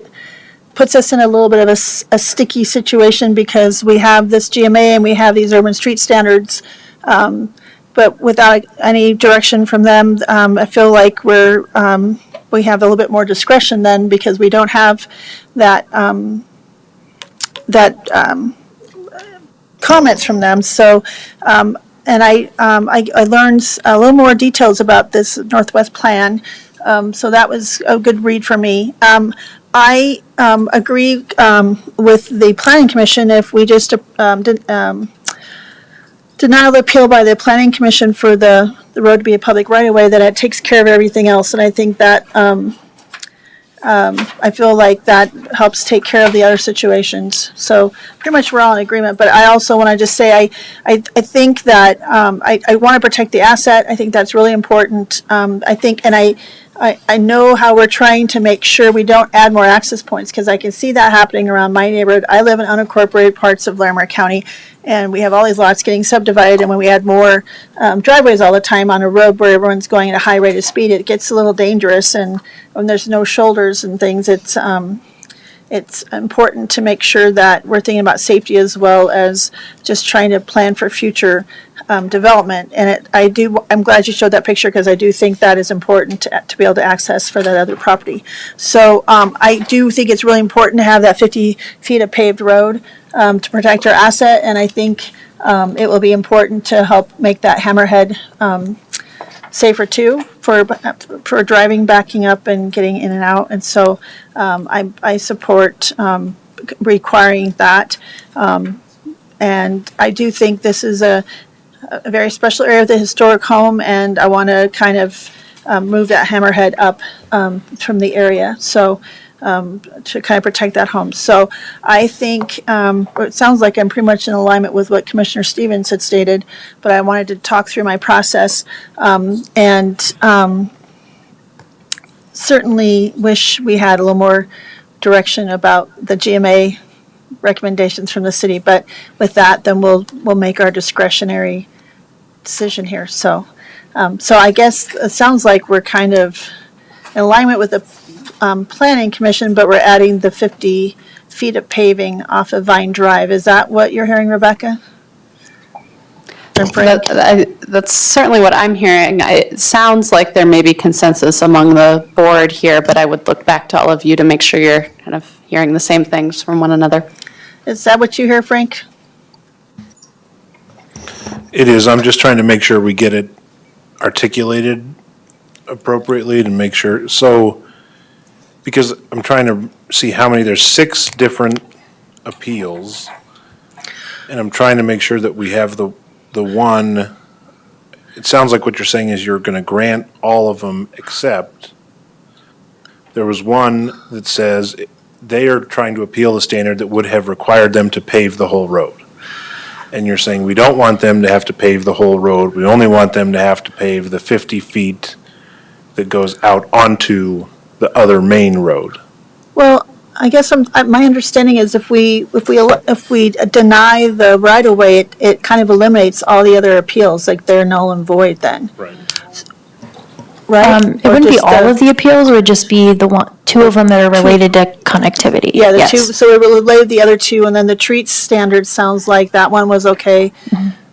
puts us in a little bit of a sticky situation because we have this GMA and we have these urban street standards, but without any direction from them, I feel like we have a little bit more discretion then because we don't have that comments from them. So, and I learned a little more details about this Northwest plan. So that was a good read for me. I agree with the Planning Commission if we just denial of appeal by the Planning Commission for the road to be a public right-of-way, that it takes care of everything else. And I think that I feel like that helps take care of the other situations. So pretty much we're all in agreement. But I also want to just say I think that I want to protect the asset. I think that's really important. I think, and I know how we're trying to make sure we don't add more access points because I can see that happening around my neighborhood. I live in unincorporated parts of Larimer County, and we have all these lots getting subdivided. And when we add more driveways all the time on a road where everyone's going at a high rate of speed, it gets a little dangerous. And when there's no shoulders and things, it's important to make sure that we're thinking about safety as well as just trying to plan for future development. And I'm glad you showed that picture because I do think that is important to be able to access for that other property. So I do think it's really important to have that 50 feet of paved road to protect our asset. And I think it will be important to help make that hammerhead safer too for driving, backing up and getting in and out. And so I support requiring that. And I do think this is a very special area of the historic home, and I want to kind of move that hammerhead up from the area. So to kind of protect that home. So I think it sounds like I'm pretty much in alignment with what Commissioner Stevens had stated, but I wanted to talk through my process and certainly wish we had a little more direction about the GMA recommendations from the city. But with that, then we'll make our discretionary decision here. So I guess it sounds like we're kind of in alignment with the Planning Commission, but we're adding the 50 feet of paving off of Vine Drive. Is that what you're hearing, Rebecca? That's certainly what I'm hearing. It sounds like there may be consensus among the board here, but I would look back to all of you to make sure you're kind of hearing the same things from one another. Is that what you hear, Frank? It is. I'm just trying to make sure we get it articulated appropriately to make sure. So, because I'm trying to see how many, there's 6 different appeals, and I'm trying to make sure that we have the one, it sounds like what you're saying is you're going to grant all of them except there was one that says they are trying to appeal the standard that would have required them to pave the whole road. And you're saying we don't want them to have to pave the whole road. We only want them to have to pave the 50 feet that goes out onto the other main road. Well, I guess my understanding is if we deny the right of way, it kind of eliminates all the other appeals, like they're null and void then. Right. Right? It wouldn't be all of the appeals, it would just be the 2 of them that are related to connectivity. Yeah, the Yes. 2, so we related the other 2, and then the treats standard sounds like that one was okay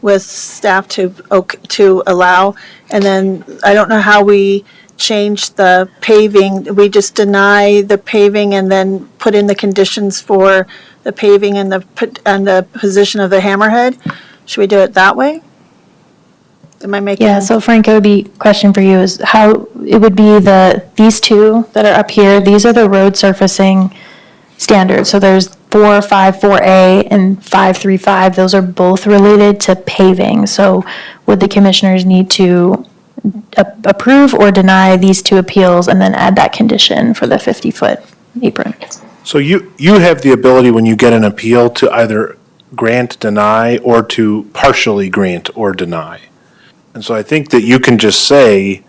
with staff to allow. And then I don't know how we change the paving. We just deny the paving and then put in the conditions for the paving and the position of the hammerhead. Should we do it that way? Am I making? Yeah, so Frank, it would be, question for you is how, it would be these 2 that are up here, these are the road surfacing standards. So there's 454A and 535, those are both related to paving. So would the commissioners need to approve or deny these two appeals and then add that condition for the 50-foot apron? So you have the ability when you get an appeal to either grant, deny, or to partially grant or deny. And so I think that you can just say,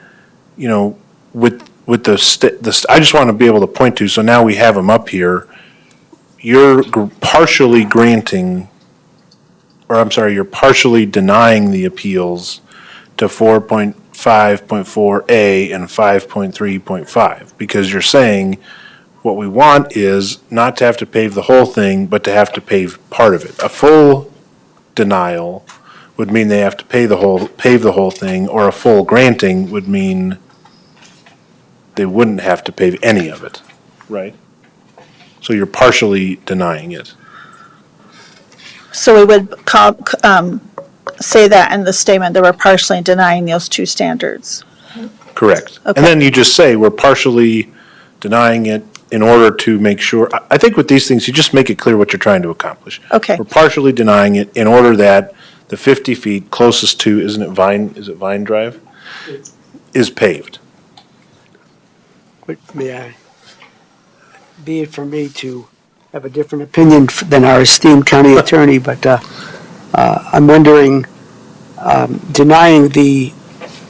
you know, with I just want to be able to point to, so now we have them up here. You're partially granting, or I'm sorry, you're partially denying the appeals to 4.5.4A and 5.3.5, because you're saying what we want is not to have to pave the whole thing, but to have to pave part of it. A full denial would mean they have to pave the whole thing, or a full granting would mean they wouldn't have to pave any of it, right? So you're partially denying it. So we would say that in the statement that we're partially denying those two standards. Correct. Okay. And then you just say, we're partially denying it in order to make sure, I think with these things, you just make it clear what you're trying to accomplish. Okay. We're partially denying it in order that the 50 feet closest to, is it Vine Drive? Is paved. May I? Be it for me to have a different opinion than our esteemed county attorney, but I'm wondering, denying the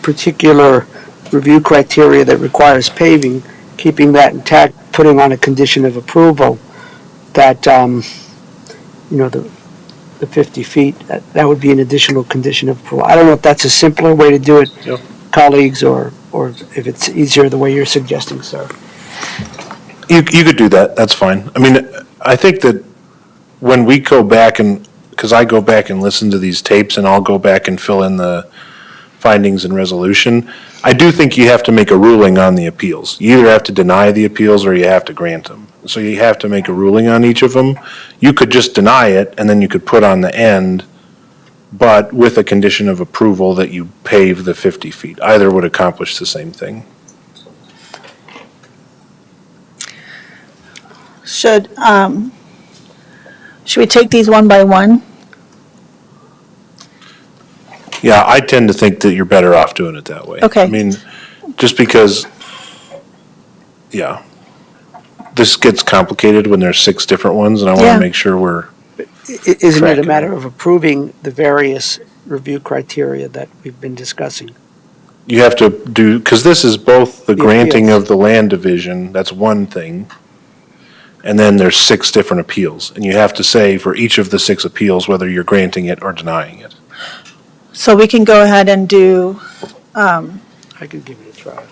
particular review criteria that requires paving, keeping that intact, putting on a condition of approval, that, you know, the 50 feet, that would be an additional condition of approval. I don't know if that's a simpler way to do it, Yep. colleagues, or if it's easier the way you're suggesting, sir. You could do that, that's fine. I mean, I think that when we go back and, because I go back and listen to these tapes and I'll go back and fill in the findings and resolution, I do think you have to make a ruling on the appeals. You either have to deny the appeals or you have to grant them. So you have to make a ruling on each of them. You could just deny it and then you could put on the end, but with a condition of approval that you pave the 50 feet. Either would accomplish the same thing. Should we take these one by one? Yeah, I tend to think that you're better off doing it that way. Okay. I mean, just because, yeah, this gets complicated when there's 6 different ones, and I want Yeah. to make sure we're, Isn't it a Correct. matter of approving the various review criteria that we've been discussing? you have to do, because this is both the The granting appeals. of the land division, that's one thing, and then there's 6 different appeals, and you have to say for each of the 6 appeals whether you're granting it or denying it. So we can go ahead and do, I could give it a try.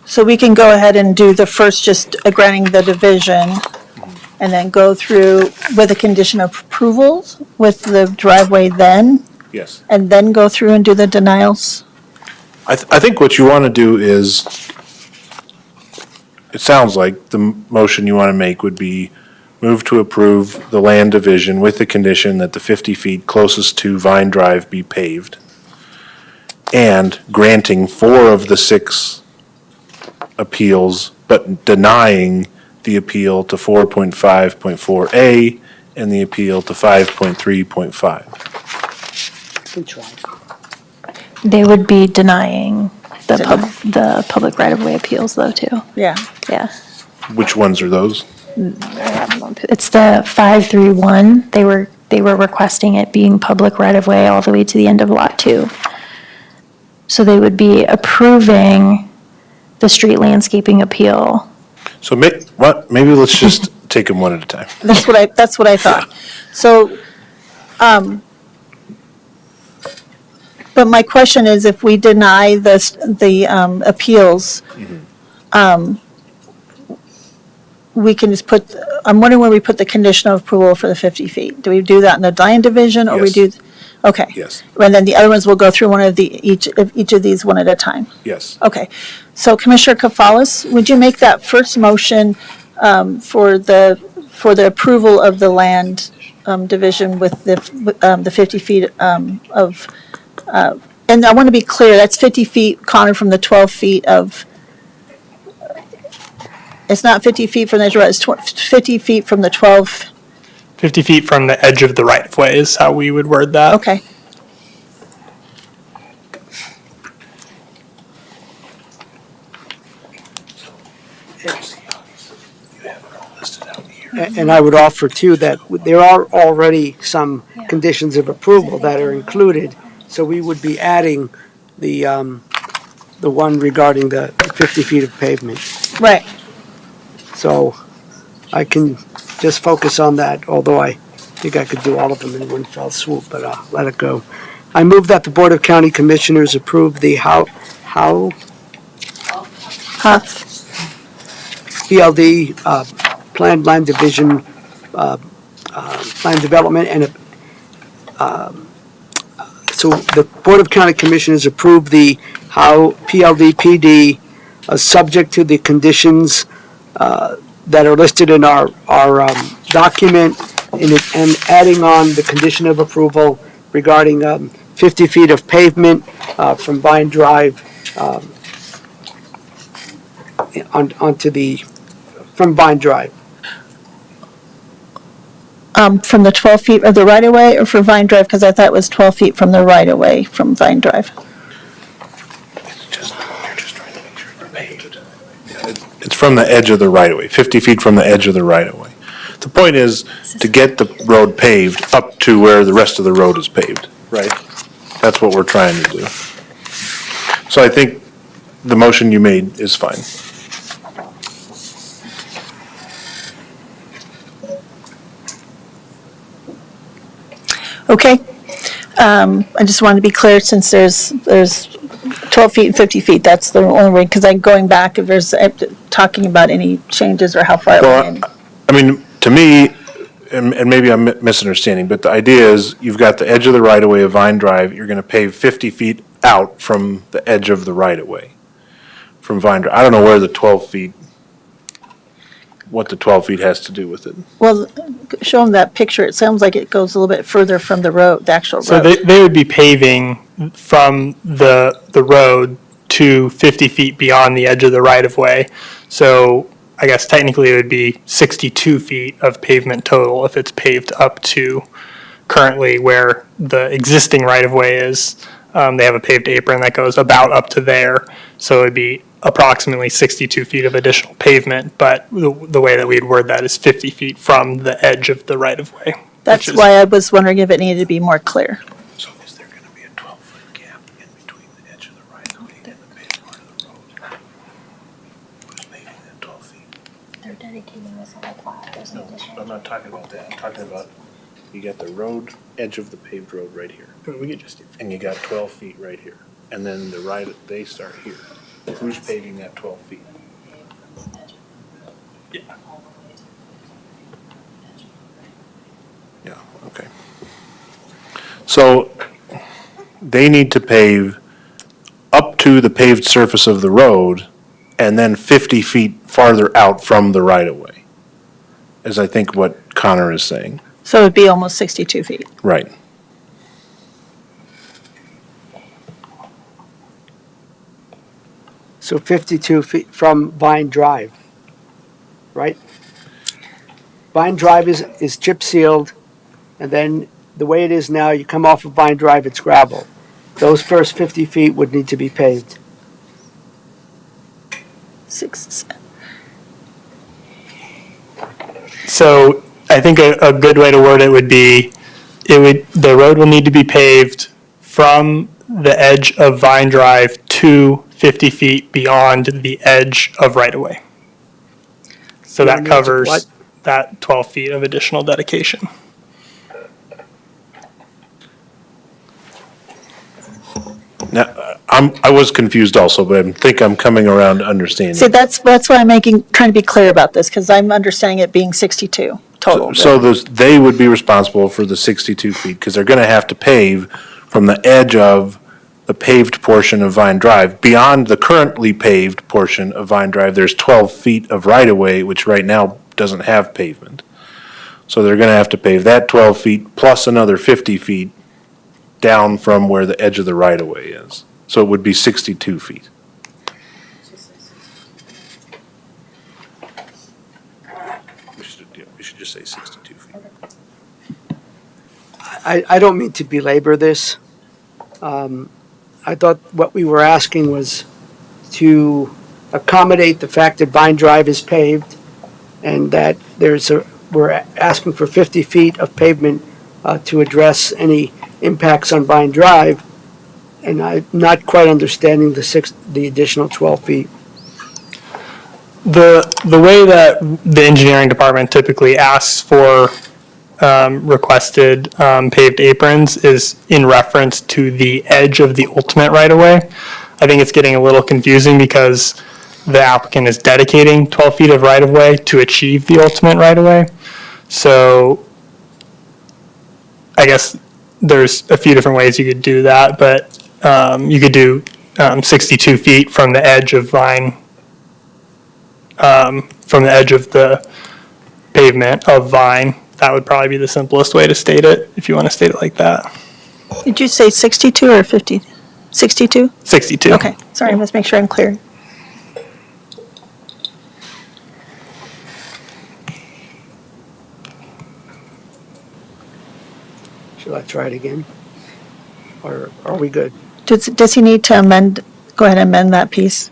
so we can go ahead and do the first, just granting the division, and then go through with a condition of approval with the driveway then, Yes. and then go through and do the denials? I think what you want to do is, it sounds like the motion you want to make would be move to approve the land division with the condition that the 50 feet closest to Vine Drive be paved, and granting 4 of the 6 appeals, but denying the appeal to 4.5.4A and the appeal to 5.3.5. Good try. They would be denying the public right-of-way appeals though, too. Yeah. Yeah. Which ones are those? It's the 531. They were requesting it being public right-of-way all the way to the end of Lot 2. So they would be approving the street landscaping appeal. So maybe let's just take them one at a time. That's what I thought. So, but my question is, if we deny the appeals, we can just put, I'm wondering where we put the condition of approval for the 50 feet. Do we do that in the Diane division, or we Yes. do? Okay. Yes, And then the other ones will go through each of these one at a time. yes. Okay. So Commissioner Kafalis, would you make that first motion for the approval of the land division with the 50 feet of, and I want to be clear, that's 50 feet, Connor, from the 12 feet of, it's not 50 feet from the edge of the road, it's 50 feet from the 12 50 feet from the edge of the right-of-way is how we would word that. Okay. And I would offer too that there are already some conditions of approval that are included. So we would be adding the one regarding the 50 feet of pavement. Right. So I can just focus on that, although I think I could do all of them in one fell swoop, but I'll let it go. I move that the Board of County Commissioners approve the how PLD, Planned Land Division, Plan Development, and so the Board of County Commissioners approve the how PLD PD, subject to the conditions that are listed in our document, and adding on the condition of approval regarding 50 feet of pavement from Vine Drive from Vine Drive. From the 12 feet of the right-of-way or for Vine Drive? Because I thought it was 12 feet from the right-of-way from Vine Drive. It's from the edge of the right-of-way, 50 feet from the edge of the right-of-way. The point is to get the road paved up to where the rest of the road is paved, right? That's what we're trying to do. So I think the motion you made is fine. Okay. I just wanted to be clear, since there's 12 feet and 50 feet, that's the only way, because I'm going back if there's talking about any changes or how far. Well, I mean, to me, and maybe I'm misunderstanding, but the idea is you've got the edge of the right-of-way of Vine Drive, you're gonna pave 50 feet out from the edge of the right-of-way, from Vine Drive. I don't know where the 12 feet, what the 12 feet has to do with it. Well, show them that picture. It sounds like it goes a little bit further from the road, the actual So road. they would be paving from the road to 50 feet beyond the edge of the right-of-way. So I guess technically it would be 62 feet of pavement total if it's paved up to currently where the existing right-of-way is. They have a paved apron that goes about up to there. So it'd be approximately 62 feet of additional pavement, but the way that we'd word that is 50 feet from the edge of the right-of-way. That's why I was wondering if it needed to be more clear. So is there gonna be a 12-foot gap in between the edge of the right-of-way and the paved part of the road? Who's paving that 12 feet? They're dedicating this on the plot, there's an additional. I'm not talking about that, I'm talking about, you got the road, edge of the paved road right here. We could just do. And you got 12 feet right here. And then the right, they start here. Who's paving that 12 feet? Yeah. Yeah, okay. So they need to pave up to the paved surface of the road and then 50 feet farther out from the right-of-way, is I think what Connor is saying. So it'd be almost 62 feet. Right. So 52 feet from Vine Drive, right? Vine Drive is chip sealed, and then the way it is now, you come off of Vine Drive, it's gravel. Those first 50 feet would need to be paved. So I think a good way to word it would be, the road will need to be paved from the edge of Vine Drive to 50 feet beyond the edge of right-of-way. So Beyond that the edge of covers what? that 12 feet of additional dedication. Now, I was confused also, but I think I'm coming around to understanding. See, that's why I'm trying to be clear about this, because I'm understanding it being 62 total. So they would be responsible for the 62 feet, because they're gonna have to pave from the edge of the paved portion of Vine Drive. Beyond the currently paved portion of Vine Drive, there's 12 feet of right-of-way, which right now doesn't have pavement. So they're gonna have to pave that 12 feet plus another 50 feet down from where the edge of the right-of-way is. So it would be 62 feet. We should just say 62 feet. I don't mean to belabor this. I thought what we were asking was to accommodate the fact that Vine Drive is paved and that we're asking for 50 feet of pavement to address any impacts on Vine Drive. And I'm not quite understanding the additional 12 feet. The way that the engineering department typically asks for requested paved aprons is in reference to the edge of the ultimate right-of-way. I think it's getting a little confusing because the applicant is dedicating 12 feet of right-of-way to achieve the ultimate right-of-way. So I guess there's a few different ways you could do that, but you could do 62 feet from the edge of Vine, from the edge of the pavement of Vine. That would probably be the simplest way to state it, if you want to state it like that. Did you say 62 or 50? 62? 62. Okay, sorry, let's make sure I'm clear. Shall I try it again? Or are we good? Does he need to go ahead and amend that piece?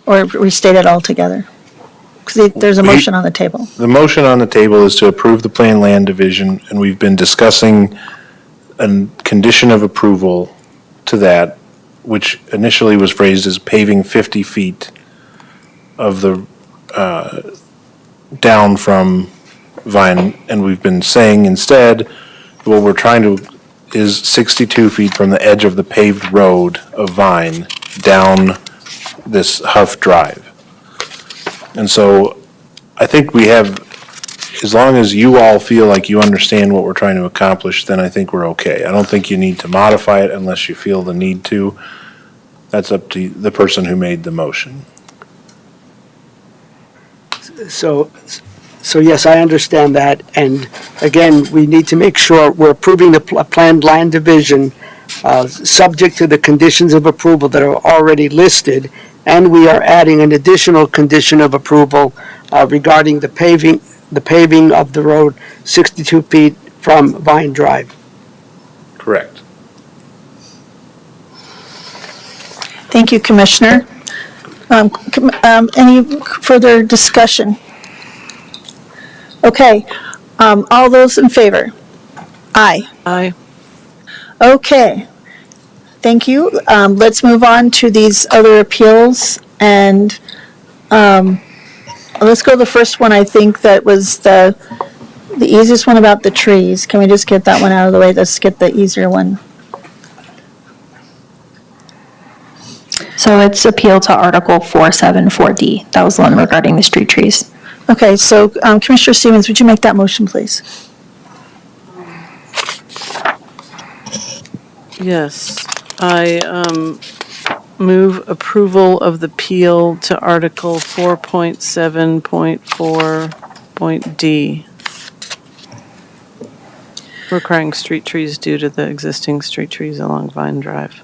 Or restate it altogether? Because there's a motion on the table. The motion on the table is to approve the plan land division, and we've been discussing a condition of approval to that, which initially was phrased as paving 50 feet of the, down from Vine, and we've been saying instead, what we're trying to, is 62 feet from the edge of the paved road of Vine down this Huff Drive. And so I think we have, as long as you all feel like you understand what we're trying to accomplish, then I think we're okay. I don't think you need to modify it unless you feel the need to. That's up to the person who made the motion. So yes, I understand that. And again, we need to make sure we're approving the planned land division subject to the conditions of approval that are already listed. And we are adding an additional condition of approval regarding the paving of the road 62 feet from Vine Drive. Correct. Thank you, Commissioner. Any further discussion? Okay, all those in favor? Aye. Aye. Okay, thank you. Let's move on to these other appeals, and let's go to the first one. I think that was the easiest one about the trees. Can we just get that one out of the way? Let's get the easier one. So it's appeal to Article 474D. That was the one regarding the street trees. Okay, so Commissioner Stevens, would you make that motion, please? Yes, I move approval of the appeal to Article 4.7.4.d, requiring street trees due to the existing street trees along Vine Drive.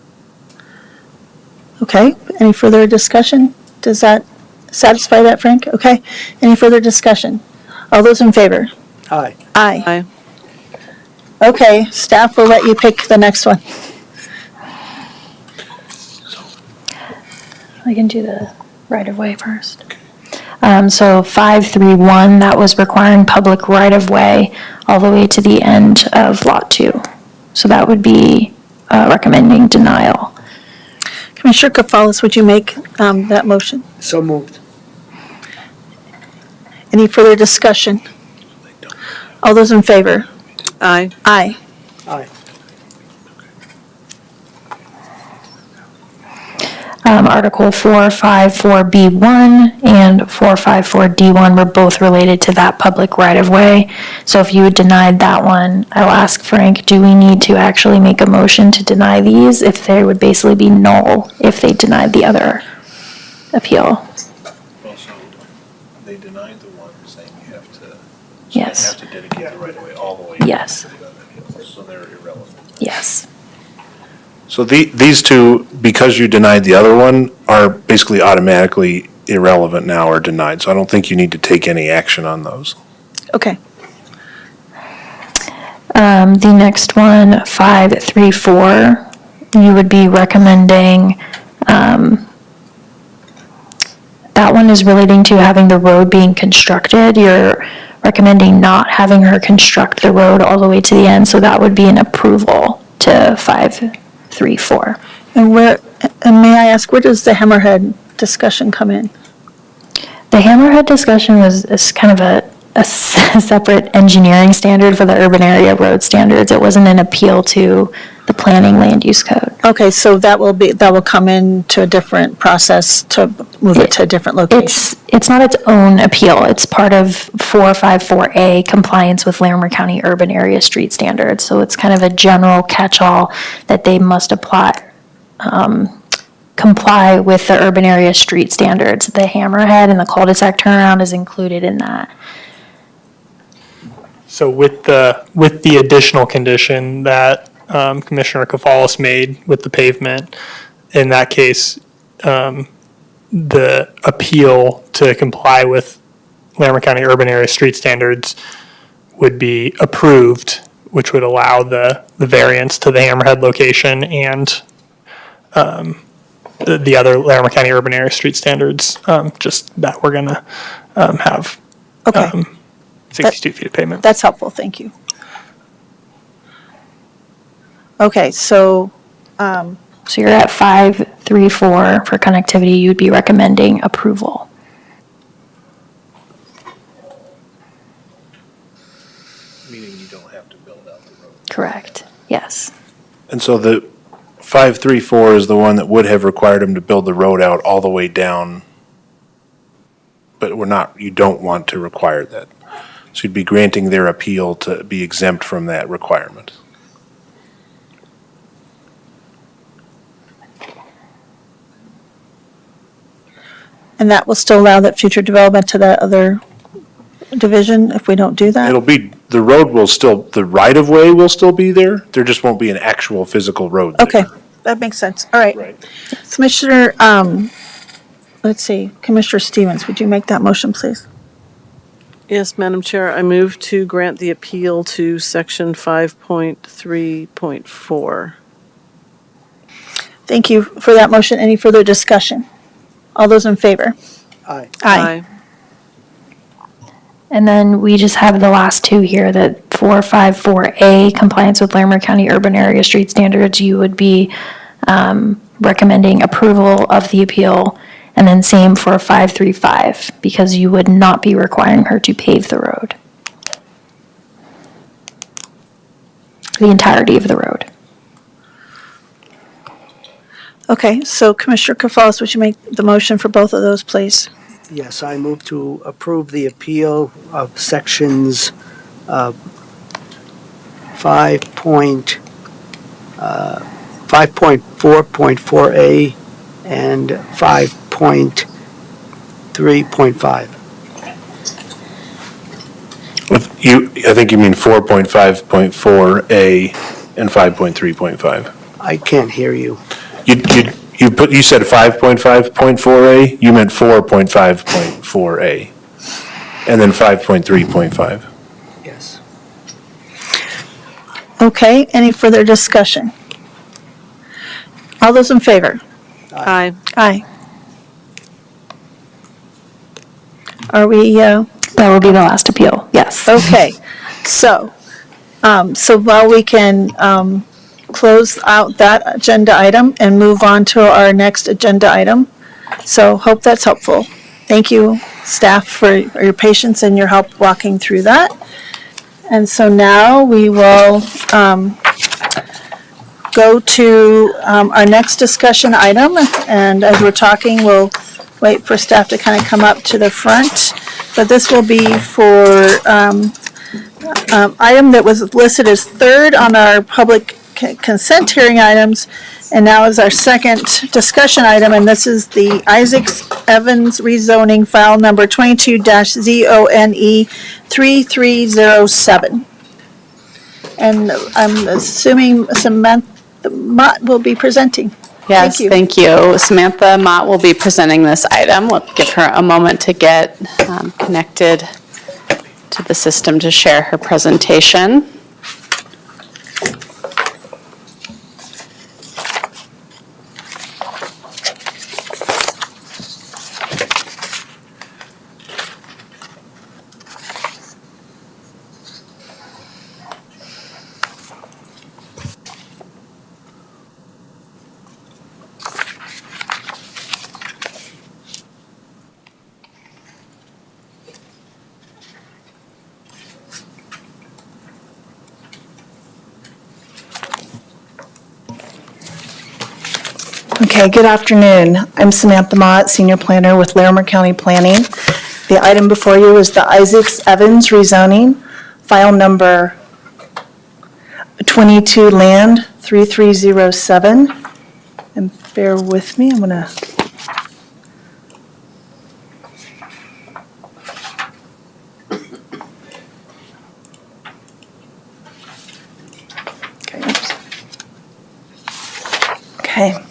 Okay, any further discussion? Does that satisfy that, Frank? Okay, any further discussion? All those in favor? Aye. Aye. Aye. Okay, staff will let you pick the next one. We can do the right-of-way first. So 531, that was requiring public right-of-way all the way to the end of Lot 2. So that would be recommending denial. Commissioner Kaphalis, would you make that motion? So moved. Any further discussion? All those in favor? Aye. Aye. Aye. Article 454B1 and 454D1 were both related to that public right-of-way. So if you had denied that one, I'll ask Frank, do we need to actually make a motion to deny these? If they would basically be null if they denied the other appeal. Also, they denied the one saying you have to, Yes. to dedicate the right of way all the way. Yes. So they're irrelevant. Yes. So these two, because you denied the other one, are basically automatically irrelevant now or denied. So I don't think you need to take any action on those. Okay. The next one, 534, you would be recommending, that one is relating to having the road being constructed. You're recommending not having her construct the road all the way to the end, so that would be an approval to 534. And may I ask, where does the hammerhead discussion come in? The hammerhead discussion is kind of a separate engineering standard for the urban area road standards. It wasn't an appeal to the planning land use code. Okay, so that will come into a different process to move it to a different location. It's not its own appeal. It's part of 454A, compliance with Larimer County urban area street standards. So it's kind of a general catch-all that they must comply with the urban area street standards. The hammerhead and the cul-de-sac turnaround is included in that. So with the additional condition that Commissioner Kafalis made with the pavement, in that case, the appeal to comply with Larimer County urban area street standards would be approved, which would allow the variance to the hammerhead location and the other Larimer County urban area street standards, just that we're gonna have Okay, 62 feet of pavement. that's helpful, thank you. Okay, so, So you're at 534 for connectivity. You'd be recommending approval. Meaning you don't have to build out the road. Correct. Yes. And so the 534 is the one that would have required him to build the road out all the way down, but you don't want to require that. So you'd be granting their appeal to be exempt from that requirement. and that will still allow that future development to that other division if we don't do that? The road will still, the right-of-way will still be there, there just won't be an actual physical road there. Okay, that makes sense, all right. Right. Commissioner, let's see, Commissioner Stevens, would you make that motion, please? Yes, Madam Chair, I move to grant the appeal to section 5.3.4. Thank you for that motion. Any further discussion? All those in favor? Aye. Aye. And then we just have the last two here, that 454A, compliance with Larimer County urban area street standards. You would be recommending approval of the appeal. And then same for 535, because you would not be requiring her to pave the road. The entirety of the road. Okay, so Commissioner Kafalis, would you make the motion for both of those, please? Yes, I move to approve the appeal of sections 5.4.4A and 5.3.5. I think you mean 4.5.4A and 5.3.5. I can't hear you. You said 5.5.4A, you meant 4.5.4A, and then 5.3.5. Yes. Okay, any further discussion? All those in favor? Aye. Aye. Are we, That will be the last appeal, yes. okay, so while we can, close out that agenda item and move on to our next agenda item. So hope that's helpful. Thank you, staff, for your patience and your help walking through that. And so now we will go to our next discussion item. And as we're talking, we'll wait for staff to kind of come up to the front. But this will be for item that was listed as third on our public consent hearing items, and now is our second discussion item, and this is the Isaacs Evans rezoning file number 22-ZONE 3307. And I'm assuming Samantha Mott will be presenting. Yes, thank you. Samantha Mott will be presenting this item. We'll give her a moment to get connected to the system to share her presentation. Okay, good afternoon. I'm Samantha Mott, Senior Planner with Larimer County Planning. The item before you is the Isaacs Evans rezoning, file number 22 Land 3307. And bear with me, I'm going to... Okay.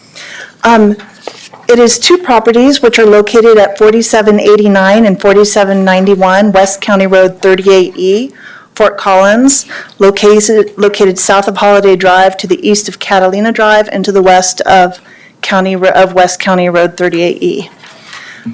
It is two properties which are located at 4789 and 4791 West County Road 38E, Fort Collins, located south of Holiday Drive to the east of Catalina Drive and to the west of West County Road 38E.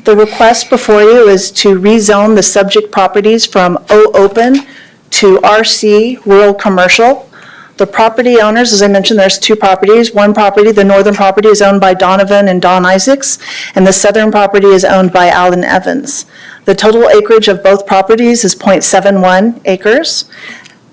The request before you is to rezone the subject properties from O Open to RC Rural Commercial. The property owners, as I mentioned, there's two properties. One property, the northern property, is owned by Donovan and Don Isaacs, and the southern property is owned by Alan Evans. The total acreage of both properties is 0.71 acres.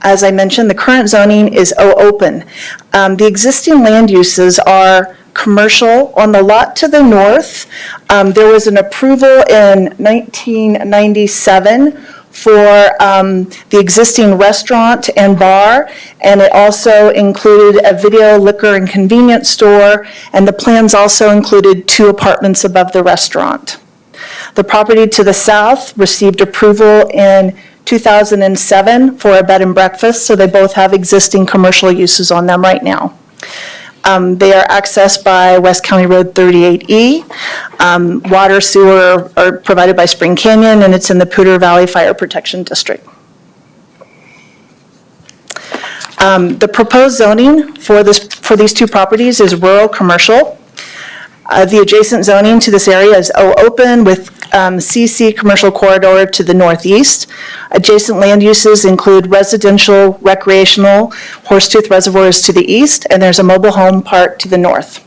As I mentioned, the current zoning is O Open. The existing land uses are commercial. On the lot to the north, there was an approval in 1997 for the existing restaurant and bar, and it also included a video, liquor, and convenience store, and the plans also included 2 apartments above the restaurant. The property to the south received approval in 2007 for a bed and breakfast, so they both have existing commercial uses on them right now. They are accessed by West County Road 38E. Water, sewer are provided by Spring Canyon, and it's in the Poudre Valley Fire Protection District. The proposed zoning for these two properties is rural commercial. The adjacent zoning to this area is O Open with CC Commercial Corridor to the northeast. Adjacent land uses include residential, recreational, Horsetooth Reservoirs to the east, and there's a mobile home park to the north.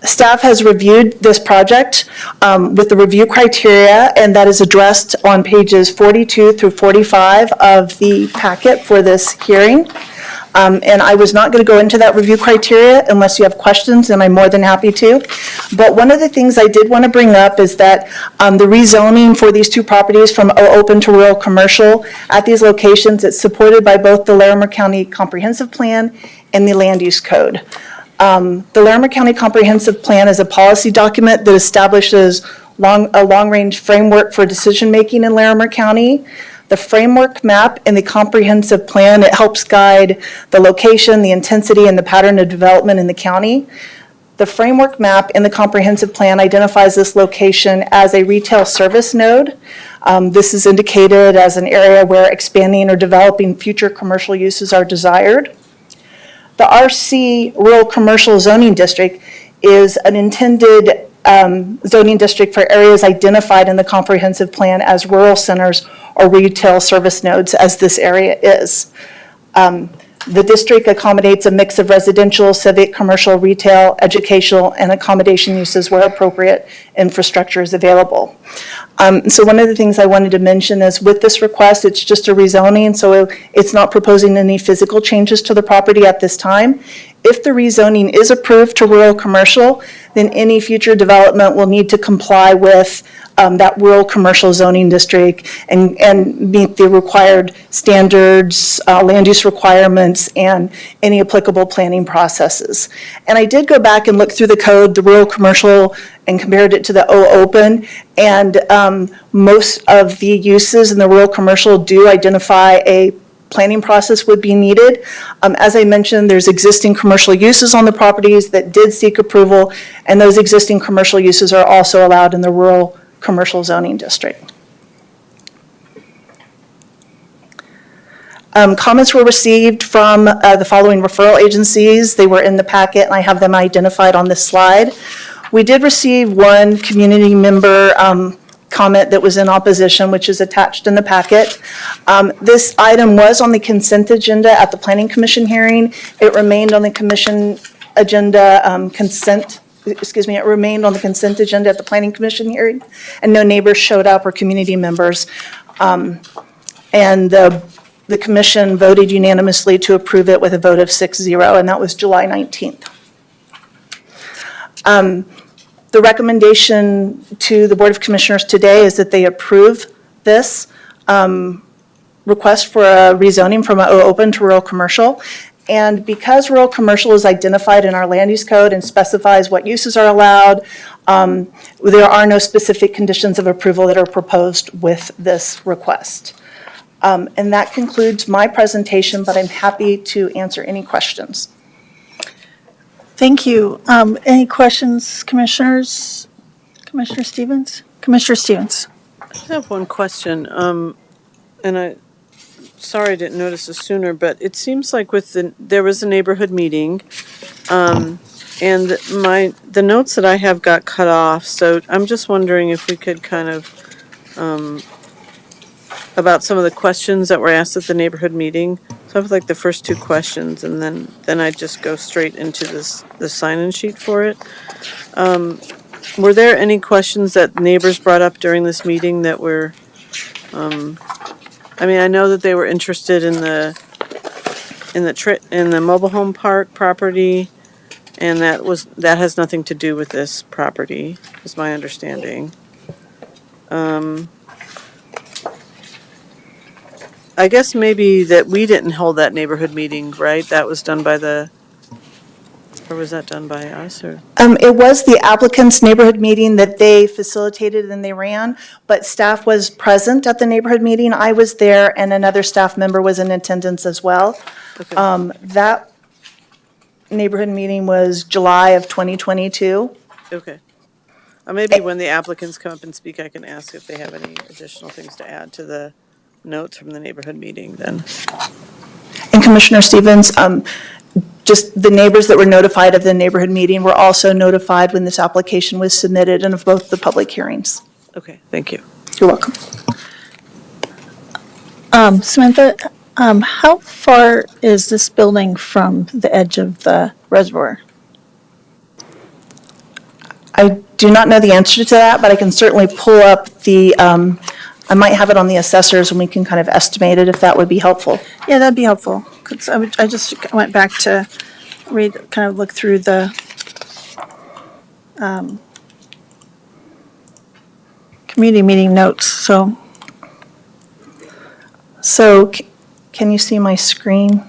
Staff has reviewed this project with the review criteria, and that is addressed on pages 42 through 45 of the packet for this hearing. And I was not going to go into that review criteria unless you have questions, and I'm more than happy to. But one of the things I did want to bring up is that the rezoning for these two properties from open to rural commercial at these locations, it's supported by both the Larimer County Comprehensive Plan and the Land Use Code. The Larimer County Comprehensive Plan is a policy document that establishes a long-range framework for decision-making in Larimer County. The framework map and the comprehensive plan, it helps guide the location, the intensity, and the pattern of development in the county. The framework map and the comprehensive plan identifies this location as a retail service node. This is indicated as an area where expanding or developing future commercial uses are desired. The RC Rural Commercial Zoning District is an intended zoning district for areas identified in the comprehensive plan as rural centers or retail service nodes, as this area is. The district accommodates a mix of residential, civic, commercial, retail, educational, and accommodation uses where appropriate infrastructure is available. So one of the things I wanted to mention is with this request, it's just a rezoning, so it's not proposing any physical changes to the property at this time. If the rezoning is approved to rural commercial, then any future development will need to comply with that rural commercial zoning district and meet the required standards, land use requirements, and any applicable planning processes. And I did go back and look through the code, the rural commercial, and compared it to the open, and most of the uses in the rural commercial do identify a planning process would be needed. As I mentioned, there's existing commercial uses on the properties that did seek approval, and those existing commercial uses are also allowed in the rural commercial zoning district. Comments were received from the following referral agencies. They were in the packet, and I have them identified on this slide. We did receive one community member comment that was in opposition, which is attached in the packet. This item was on the consent agenda at the Planning Commission hearing. It remained on the commission agenda it remained on the consent agenda at the Planning Commission hearing, and no neighbors showed up or community members. And the the commission voted unanimously to approve it with a vote of 6-0, and that was July 19th. The recommendation to the Board of Commissioners today is that they approve this request for a rezoning from open to rural commercial. And because rural commercial is identified in our land use code and specifies what uses are allowed, there are no specific conditions of approval that are proposed with this request. And that concludes my presentation, but I'm happy to answer any questions. Thank you. Any questions, commissioners? Commissioner Stevens? Commissioner Stevens? I have one question, and sorry I didn't notice this sooner, but it seems like there was a neighborhood meeting, and the notes that I have got cut off, so I'm just wondering if we could kind of, about some of the questions that were asked at the neighborhood meeting. So I have like the first two questions, and then I just go straight into the sign-in sheet for it. Were there any questions that neighbors brought up during this meeting that were, I mean, I know that they were interested in the mobile home park property, and that has nothing to do with this property, is my understanding. I guess maybe that we didn't hold that neighborhood meeting, right? That was done by or was that done by us, or? It was the applicant's neighborhood meeting that they facilitated and they ran, but staff was present at the neighborhood meeting. I was there, and another staff member was in attendance as well. Okay. That neighborhood meeting was July of 2022. Okay. Maybe when the applicants come up and speak, I can ask if they have any additional things to add to the notes from the neighborhood meeting then. And Commissioner Stevens, just the neighbors that were notified of the neighborhood meeting were also notified when this application was submitted and of both the public hearings. Okay, thank you. You're welcome. Samantha, how far is this building from the edge of the reservoir? I do not know the answer to that, but I can certainly pull up I might have it on the assessors and we can kind of estimate it if that would be helpful. Yeah, that'd be helpful, because I just went back to kind of look through the community meeting notes, so. So can you see my screen?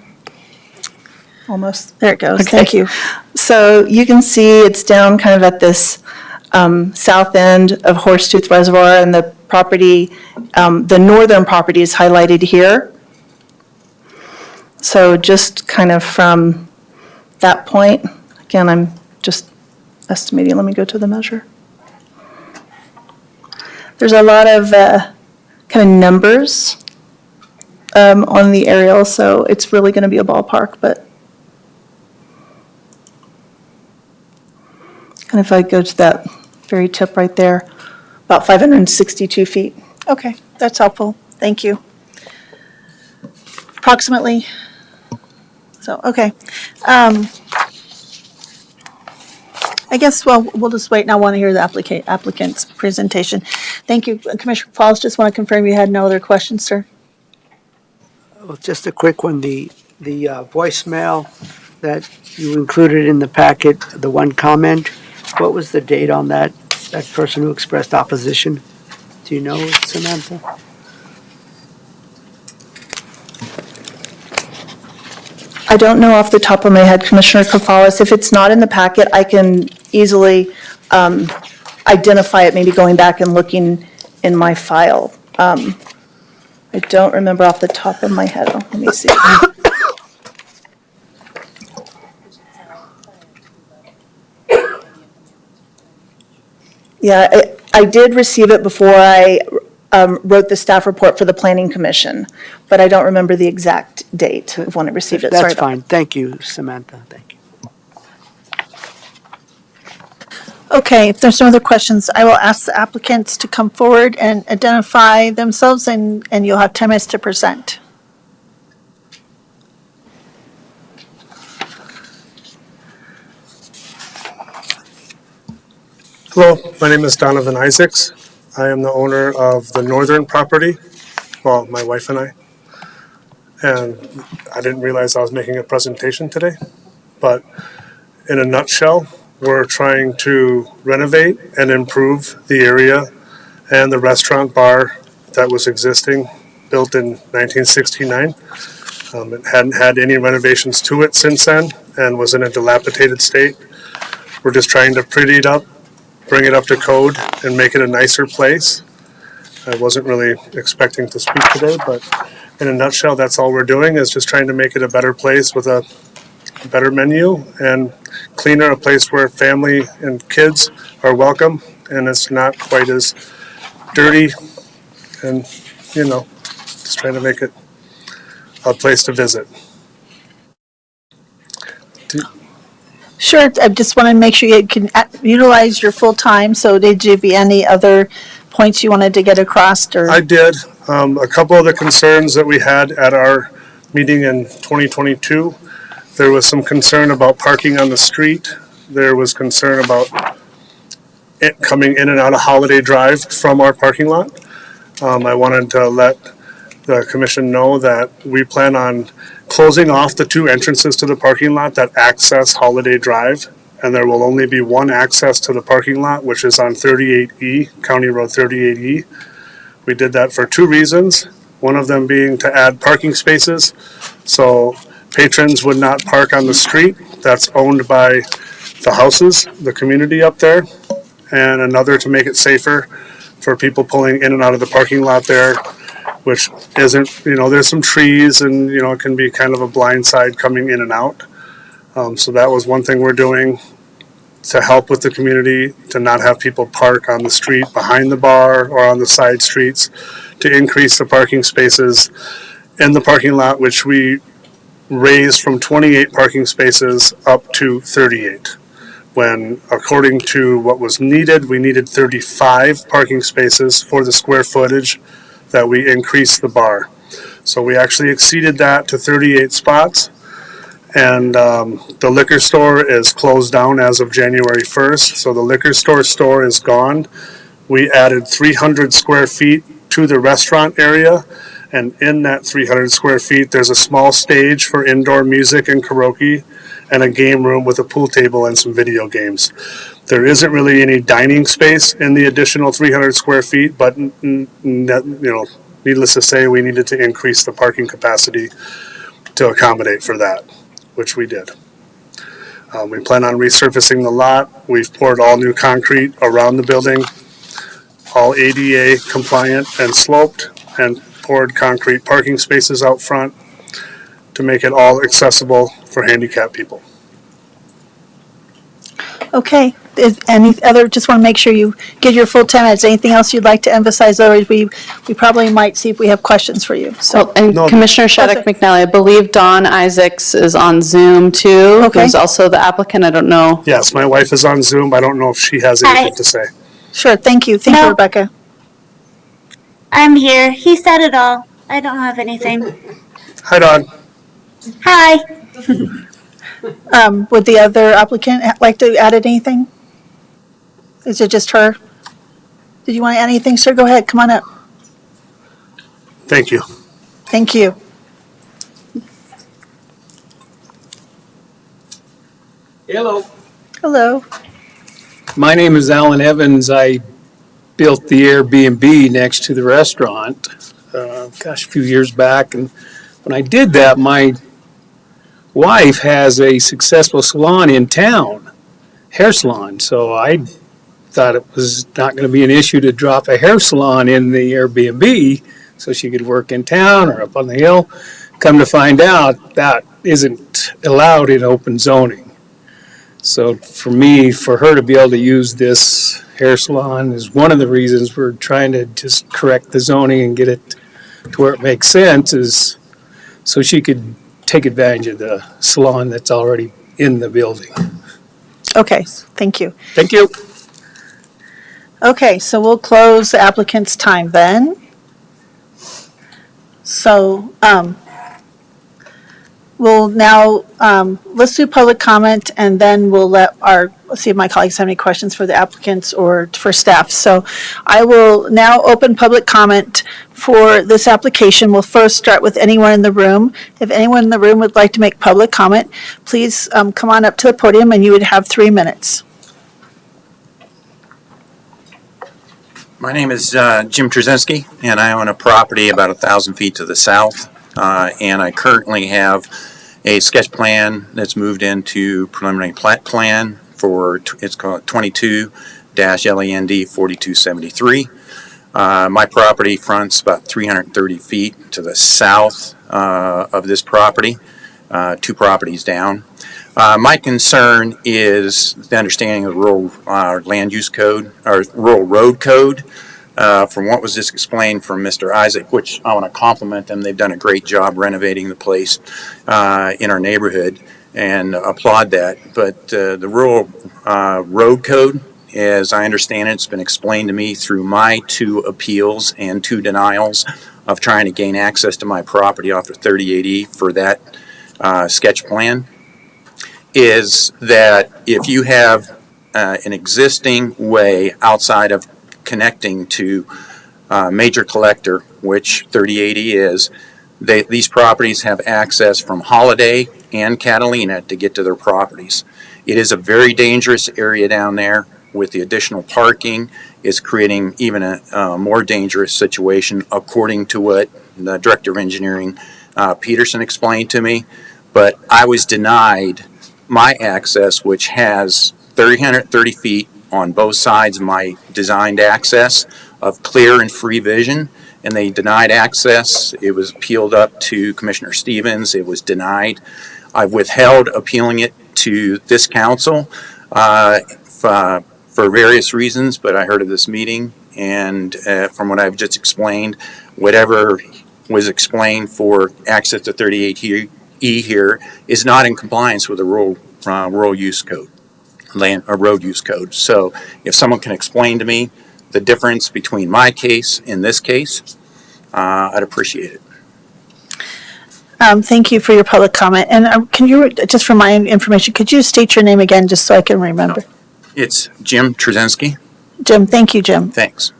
Almost. There it goes, Okay. thank you. So you can see it's down kind of at this south end of Horsetooth Reservoir, and the property, the northern property is highlighted here. So just kind of from that point, again, I'm just estimating, let me go to the measure. There's a lot of kind of numbers on the aerial, so it's really going to be a ballpark, but kind of if I go to that very tip right there, about 562 feet. Okay, that's helpful, thank you. Approximately, so, okay. I guess, well, we'll just wait, and I want to hear the applicant's presentation. Thank you. Commissioner Falls, just want to confirm you had no other questions, sir? Well, just a quick one, the voicemail that you included in the packet, the one comment, what was the date on that person who expressed opposition? Do you know, Samantha? I don't know off the top of my head, Commissioner Kafalis. If it's not in the packet, I can easily identify it, maybe going back and looking in my file. I don't remember off the top of my head. Oh, let me see. Yeah, I did receive it before I wrote the staff report for the Planning Commission, but I don't remember the exact date of when I received it. Sorry That's about fine. Thank you, Samantha. Thank you. Okay, if there's no other questions, I will ask the applicants to come forward and identify themselves, and you'll have 10 minutes to present. Hello, my name is Donovan Isaacs. I am the owner of the northern property, well, my wife and I. and I didn't realize I was making a presentation today. But in a nutshell, we're trying to renovate and improve the area and the restaurant bar that was existing, built in 1969. It hadn't had any renovations to it since then and was in a dilapidated state. We're just trying to pretty it up, bring it up to code, and make it a nicer place. I wasn't really expecting to speak today, but in a nutshell, that's all we're doing, is just trying to make it a better place with a better menu and cleaner, a place where family and kids are welcome, and it's not quite as dirty, and, just trying to make it a place to visit. Sure, I just want to make sure you can utilize your full time, so did you have any other points you wanted to get across, or? I did. A couple of the concerns that we had at our meeting in 2022, there was some concern about parking on the street. There was concern about it coming in and out of Holiday Drive from our parking lot. I wanted to let the commission know that we plan on closing off the two entrances to the parking lot that access Holiday Drive, and there will only be one access to the parking lot, which is on 38E, County Road 38E. We did that for two reasons, one of them being to add parking spaces, so patrons would not park on the street that's owned by the houses, the community up there, and another to make it safer for people pulling in and out of the parking lot there, which isn't, there's some trees and, it can be kind of a blind side coming in and out. So that was one thing we're doing to help with the community, to not have people park on the street behind the bar or on the side streets, to increase the parking spaces in the parking lot, which we raised from 28 parking spaces up to 38. When, according to what was needed, we needed 35 parking spaces for the square footage that we increased the bar. So we actually exceeded that to 38 spots. And the liquor store is closed down as of January 1st. So the liquor store is gone. We added 300 square feet to the restaurant area. And in that 300 square feet, there's a small stage for indoor music and karaoke, and a game room with a pool table and some video games. There isn't really any dining space in the additional 300 square feet, but needless to say, we needed to increase the parking capacity to accommodate for that, which we did. We plan on resurfacing the lot. We've poured all new concrete around the building, all ADA compliant and sloped, and poured concrete parking spaces out front to make it all accessible for handicapped people. Okay, is any other, just want to make sure you get your full 10 minutes. Anything else you'd like to emphasize? Otherwise, we probably might see if we have questions for you, so. So, and No. Commissioner Shaddock McNally, I believe Dawn Isaacs is on Zoom too. Okay. Who's also the applicant, I don't know. Yes, my wife is on Zoom. I don't know if she has anything to say. Sure, thank you, No. Rebecca. I'm here. He said it all. I don't have anything. Hi, Dawn. Hi. Would the other applicant like to add anything? Is it just her? Did you want to add anything, sir? Go ahead, come on up. Thank you. Thank you. Hello, Hello. my name is Alan Evans. I built the Airbnb next to the restaurant, a few years back. And when I did that, my wife has a successful salon in town, hair salon. So I thought it was not going to be an issue to drop a hair salon in the Airbnb so she could work in town or up on the hill. Come to find out, that isn't allowed in open zoning. So for her to be able to use this hair salon is one of the reasons we're trying to just correct the zoning and get it to where it makes sense, is so she could take advantage of the salon that's already in the building. Okay, thank you. Thank you. Okay, so we'll close the applicant's time then. So, we'll now, let's do public comment, and then we'll let's see if my colleagues have any questions for the applicants or for staff. So I will now open public comment for this application. We'll first start with anyone in the room. If anyone in the room would like to make public comment, please come on up to the podium, and you would have 3 minutes. My name is Jim Trzynski, and I own a property about 1,000 feet to the south. And I currently have a sketch plan that's moved into preliminary plat plan for, it's called 22-LAND 4273. My property fronts about 330 feet to the south of this property, 2 properties down. My concern is the understanding of the rural land use code, or rural road code. From what was just explained from Mr. Isaac, which I want to compliment them. They've done a great job renovating the place in our neighborhood and applaud that. But the rural road code, as I understand it, it's been explained to me through my 2 appeals and 2 denials of trying to gain access to my property off of 38E for that sketch plan, is that if you have an existing way outside of connecting to major collector, which 3080 is, these properties have access from Holiday and Catalina to get to their properties. It is a very dangerous area down there with the additional parking. It's creating even a more dangerous situation, according to what the Director of Engineering, Peterson, explained to me. But I was denied my access, which has 330 feet on both sides of my designed access of clear and free vision, and they denied access. It was appealed up to Commissioner Stevens. It was denied. I withheld appealing it to this council for various reasons, but I heard of this meeting, and from what I've just explained, whatever was explained for access to 38E here is not in compliance with the rural use code. Road use code. So if someone can explain to me the difference between my case and this case, I'd appreciate it. Thank you for your public comment. And can you, just for my information, could you state your name again, just so I can remember? It's Jim Trzynski. Jim, thank you, Jim. Thanks.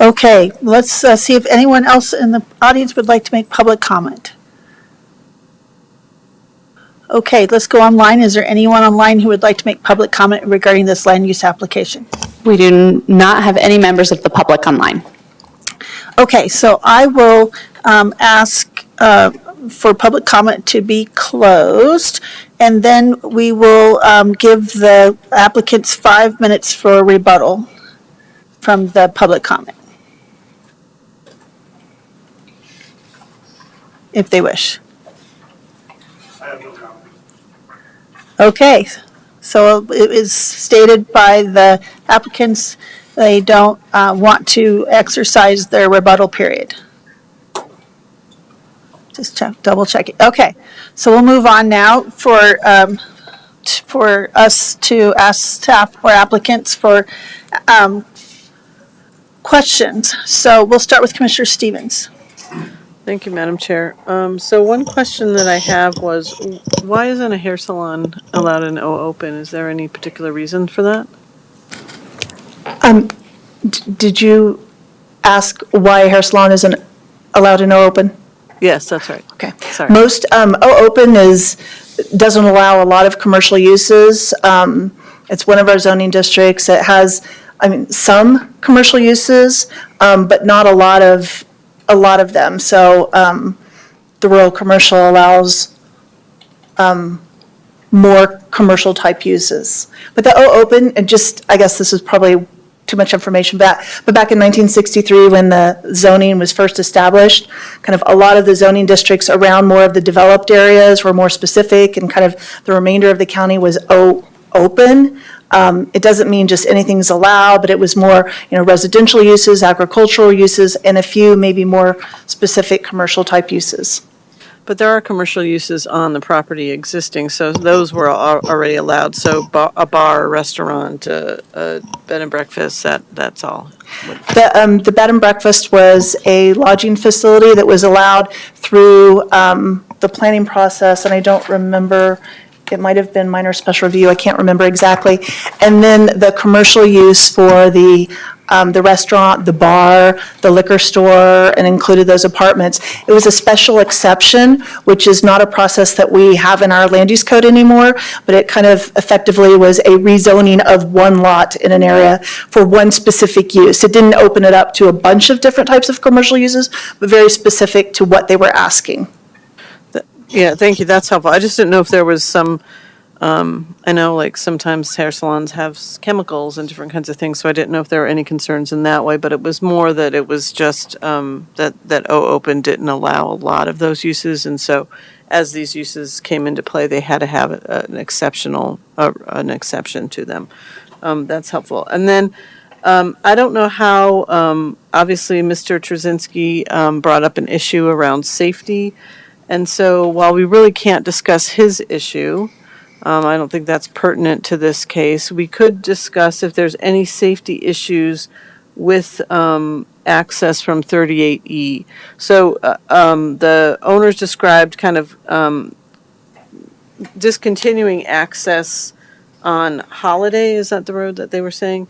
Okay, let's see if anyone else in the audience would like to make public comment. Okay, let's go online. Is there anyone online who would like to make public comment regarding this land use application? We do not have any members of the public online. Okay, so I will ask for public comment to be closed, and then we will give the applicants 5 minutes for rebuttal from the public comment, if they wish. Okay, so it is stated by the applicants they don't want to exercise their rebuttal period. Just double checking. Okay, so we'll move on now for us to ask staff or applicants for questions. So we'll start with Commissioner Stevens. Thank you, Madam Chair. So one question that I have was, why isn't a hair salon allowed in O Open? Is there any particular reason for that? Did you ask why a hair salon isn't allowed in O-Open? Yes, that's right. Okay. Sorry. Most O-Open doesn't allow a lot of commercial uses. It's one of our zoning districts. It has, some commercial uses, but not a lot of them. So the rural commercial allows more commercial type uses. But the O-Open, and just, I guess this is probably too much information, but back in 1963, when the zoning was first established, kind of a lot of the zoning districts around more of the developed areas were more specific, and kind of the remainder of the county was open. It doesn't mean just anything's allowed, but it was more, residential uses, agricultural uses, and a few maybe more specific commercial type uses. But there are commercial uses on the property existing, so those were already allowed. So a bar, a restaurant, a bed and breakfast, that's all. The bed and breakfast was a lodging facility that was allowed through the planning process, and I don't remember, it might have been minor special review, I can't remember exactly. And then the commercial use for the restaurant, the bar, the liquor store, and included those apartments. It was a special exception, which is not a process that we have in our land use code anymore, but it kind of effectively was a rezoning of one lot in an area for one specific use. It didn't open it up to a bunch of different types of commercial uses, but very specific to what they were asking. Yeah, thank you, that's helpful. I just didn't know if there was some, I know like sometimes hair salons have chemicals and different kinds of things, so I didn't know if there were any concerns in that way, but it was more that it was just that O-Open didn't allow a lot of those uses, and so as these uses came into play, they had to have an exception to them. That's helpful. And then I don't know how, obviously, Mr. Trzynski brought up an issue around safety. And so while we really can't discuss his issue, I don't think that's pertinent to this case, we could discuss if there's any safety issues with access from 38E. So the owners described kind of discontinuing access on Holiday, is that the road that they were saying?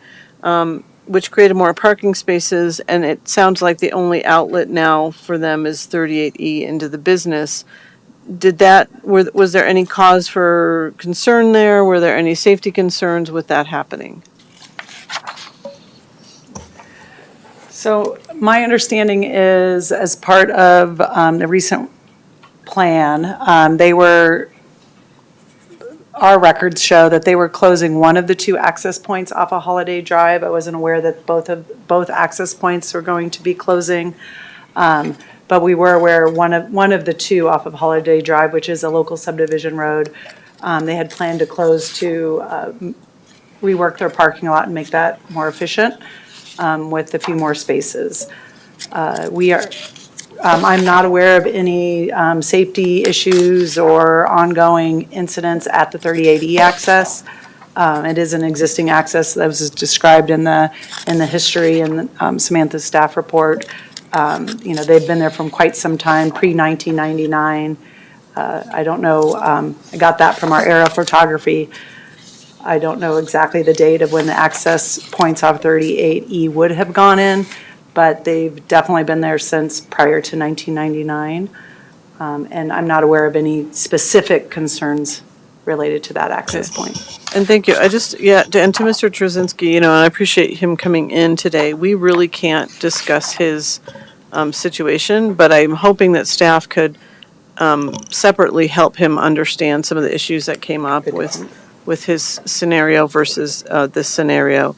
Which created more parking spaces, and it sounds like the only outlet now for them is 38E into the business. Was there any cause for concern there? Were there any safety concerns with that happening? So my understanding is, as part of the recent plan, our records show that they were closing one of the two access points off of Holiday Drive. I wasn't aware that both access points were going to be closing. But we were aware one of the two off of Holiday Drive, which is a local subdivision road, they had planned to close to rework their parking lot and make that more efficient with a few more spaces. I'm not aware of any safety issues or ongoing incidents at the 38E access. It is an existing access that was described in the history in Samantha's staff report. They've been there from quite some time, pre-1999. I don't know, I got that from our aerial photography. I don't know exactly the date of when the access points off 38E would have gone in, but they've definitely been there since prior to 1999. And I'm not aware of any specific concerns related to that access point. And thank you. And to Mr. Trzynski, and I appreciate him coming in today. We really can't discuss his situation, but I'm hoping that staff could separately help him understand some of the issues that came up with his scenario versus this scenario.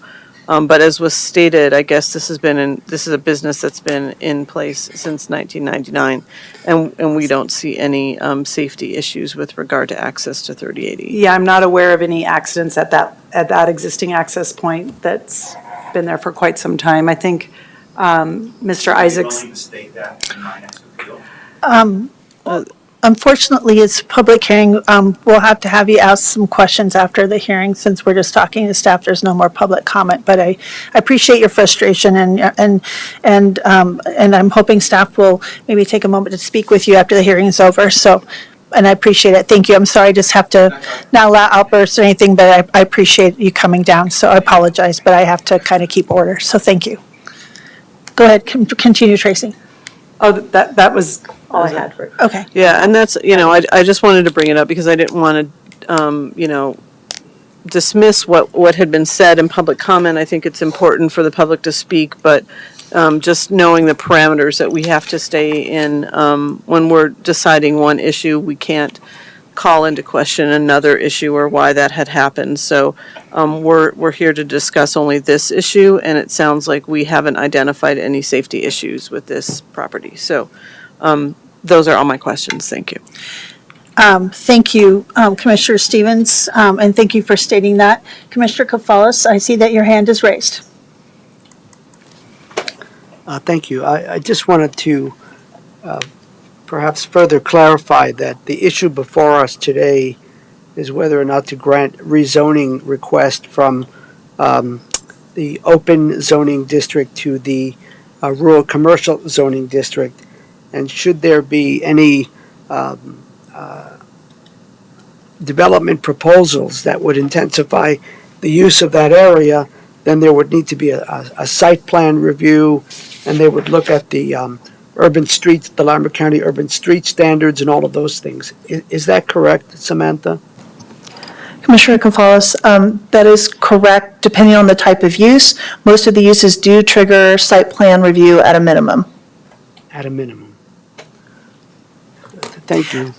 But as was stated, I guess this is a business that's been in place since 1999, and we don't see any safety issues with regard to access to 3080. Yeah, I'm not aware of any accidents at that existing access point that's been there for quite some time. I think Mr. Isaacs. Are you willing to state that in my next appeal? Unfortunately, it's a public hearing. We'll have to have you ask some questions after the hearing, since we're just talking to staff. There's no more public comment, but I appreciate your frustration, and I'm hoping staff will maybe take a moment to speak with you after the hearing is over. So, and I appreciate it. Thank you. I'm sorry I just have to not allow outbursts or anything, but I appreciate you coming down. So I apologize, but I have to kind of keep order. So thank you. Go ahead. Continue, Tracy. Oh, that was all I had. Okay. Yeah, and that's, I just wanted to bring it up because I didn't want to, dismiss what had been said in public comment. I think it's important for the public to speak, but just knowing the parameters that we have to stay in when we're deciding one issue, we can't call into question another issue or why that had happened. So we're here to discuss only this issue, and it sounds like we haven't identified any safety issues with this property. So those are all my questions. Thank you. Thank you, Commissioner Stevens, and thank you for stating that. Commissioner Kafalis, I see that your hand is raised. Thank you. I just wanted to perhaps further clarify that the issue before us today is whether or not to grant rezoning request from the open zoning district to the rural commercial zoning district. And should there be any development proposals that would intensify the use of that area, then there would need to be a site plan review, and they would look at the urban streets, the Larimer County urban street standards and all of those things. Is that correct, Samantha? Commissioner Gonzalez, that is correct, depending on the type of use. Most of the uses do trigger site plan review at a minimum. At a minimum. Thank you.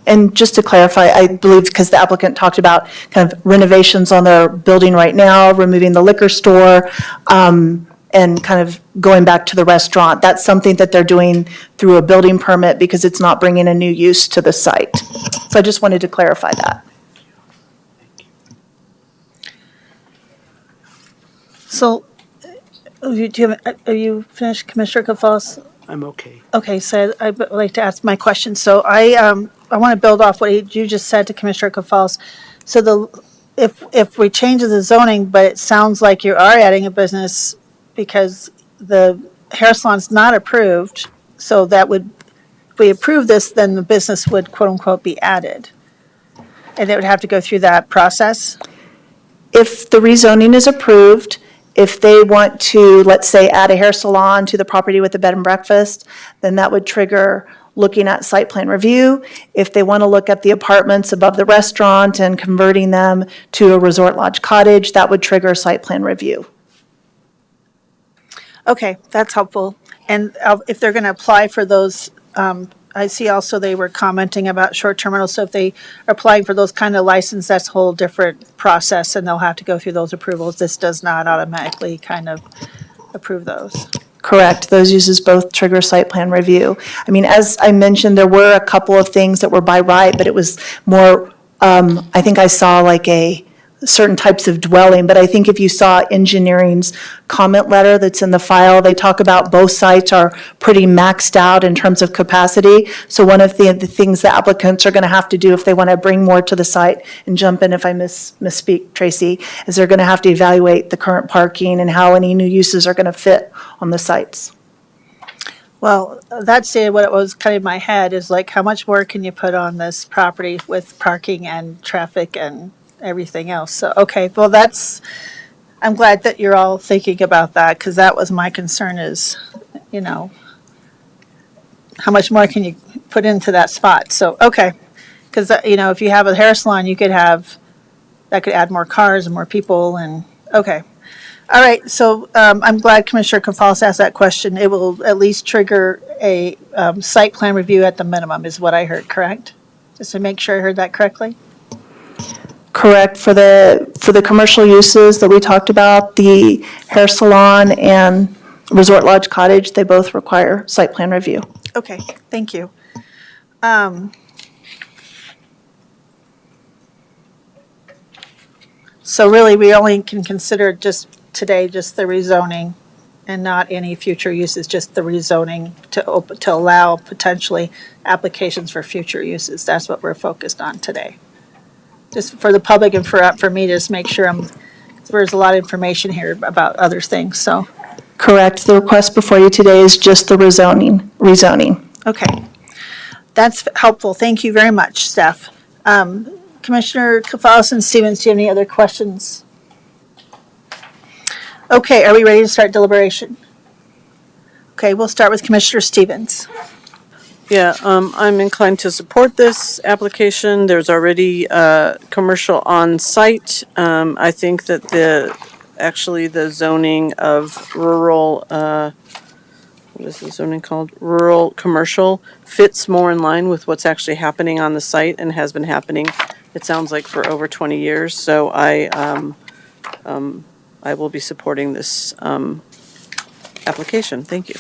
And just to clarify, I believe because the applicant talked about kind of renovations on their building right now, removing the liquor store, and kind of going back to the restaurant. That's something that they're doing through a building permit because it's not bringing a new use to the site. So I just wanted to clarify that. So, are you finished, Commissioner Gonzalez? I'm okay. Okay, so I would like to ask my question. So I want to build off what you just said to Commissioner Gonzalez. So if we change the zoning, but it sounds like you are adding a business because the hair salon's not approved, so that would, if we approve this, then the business would quote unquote be added. And it would have to go through that process? If the rezoning is approved, if they want to, let's say, add a hair salon to the property with a bed and breakfast, then that would trigger looking at site plan review. If they want to look at the apartments above the restaurant and converting them to a resort lodge cottage, that would trigger site plan review. Okay, that's helpful. And if they're going to apply for those, I see also they were commenting about short-term rentals. So if they are applying for those kind of license, that's a whole different process, and they'll have to go through those approvals. This does not automatically kind of approve those. Correct. Those uses both trigger site plan review. I mean, as I mentioned, there were a couple of things that were by right, but it was more, I think I saw like certain types of dwelling, but I think if you saw engineering's comment letter that's in the file, they talk about both sites are pretty maxed out in terms of capacity. So one of the things the applicants are going to have to do if they want to bring more to the site, and jump in if I misspeak, Tracy, is they're going to have to evaluate the current parking and how any new uses are going to fit on the sites. Well, that's what it was kind of in my head is like, how much more can you put on this property with parking and traffic and everything else? So, okay, well, I'm glad that you're all thinking about that, because that was my concern is, how much more can you put into that spot? So, okay, because, if you have a hair salon, that could add more cars and more people and, okay. All right, so I'm glad Commissioner Gonzalez asked that question. It will at least trigger a site plan review at the minimum is what I heard, correct? Just to make sure I heard that correctly? Correct. For the commercial uses that we talked about, the hair salon and resort lodge cottage, they both require site plan review. Okay, thank you. So really, we only can consider just today, just the rezoning and not any future uses, just the rezoning to allow potentially applications for future uses. That's what we're focused on today. Just for the public and for me to just make sure there's a lot of information here about other things, so. Correct. The request before you today is just the rezoning. Okay. That's helpful. Thank you very much, staff. Commissioner Gonzalez and Stevens, do you have any other questions? Okay, are we ready to start deliberation? Okay, we'll start with Commissioner Stevens. Yeah, I'm inclined to support this application. There's already commercial on site. I think that the zoning of rural, what is the zoning called? Rural commercial fits more in line with what's actually happening on the site and has been happening, it sounds like, for over 20 years. So I will be supporting this application. Thank you.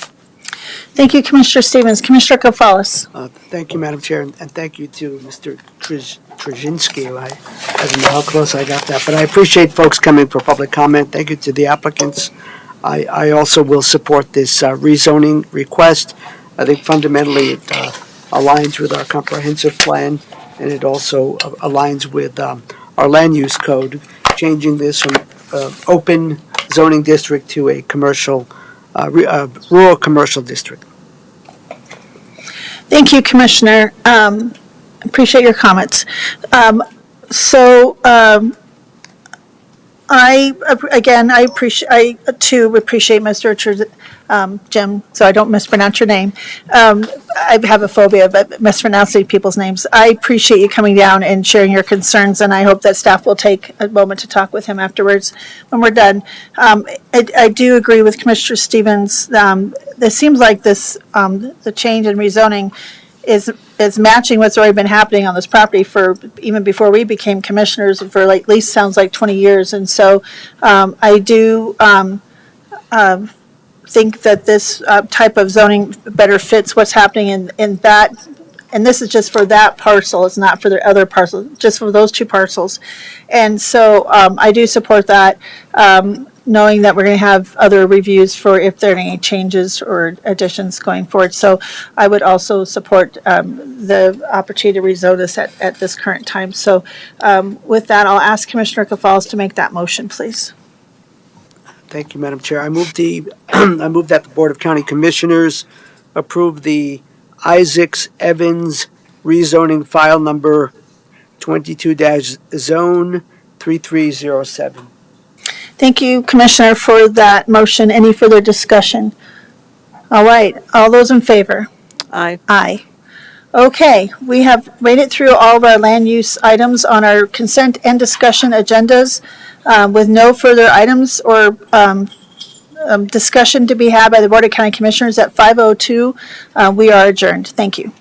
Thank you, Commissioner Stevens. Commissioner Gonzalez. Thank you, Madam Chair, and thank you to Mr. Trzynski. I don't know how close I got that, but I appreciate folks coming for public comment. Thank you to the applicants. I also will support this rezoning request. I think fundamentally aligns with our comprehensive plan, and it also aligns with our land use code, changing this from open zoning district to a commercial, rural commercial district. Thank you, Commissioner. Appreciate your comments. I appreciate, I too appreciate Mr. Richards, Jim, so I don't mispronounce your name. I have a phobia of mispronouncing people's names. I appreciate you coming down and sharing your concerns, and I hope that staff will take a moment to talk with him afterwards when we're done. I do agree with Commissioner Stevens. It seems like this, the change in rezoning is matching what's already been happening on this property for, even before we became commissioners, for like, at least sounds like 20 years. And so I do think that this type of zoning better fits what's happening in that, and this is just for that parcel, it's not for the other parcel, just for those two parcels. And so I do support that, knowing that we're going to have other reviews for if there are any changes or additions going forward. So I would also support the opportunity to rezone this at this current time. So with that, I'll ask Commissioner Cafals to make that motion, please. Thank you, Madam Chair. I move that the Board of County Commissioners approve the Isaacs Evans rezoning file number 22-zone 3307. Thank you, Commissioner, for that motion. Any further discussion? All right, all those in favor? Aye. Aye. Okay, we have made it through all of our land use items on our consent and discussion agendas with no further items or discussion to be had by the Board of County Commissioners at 5:02. We are adjourned. Thank you.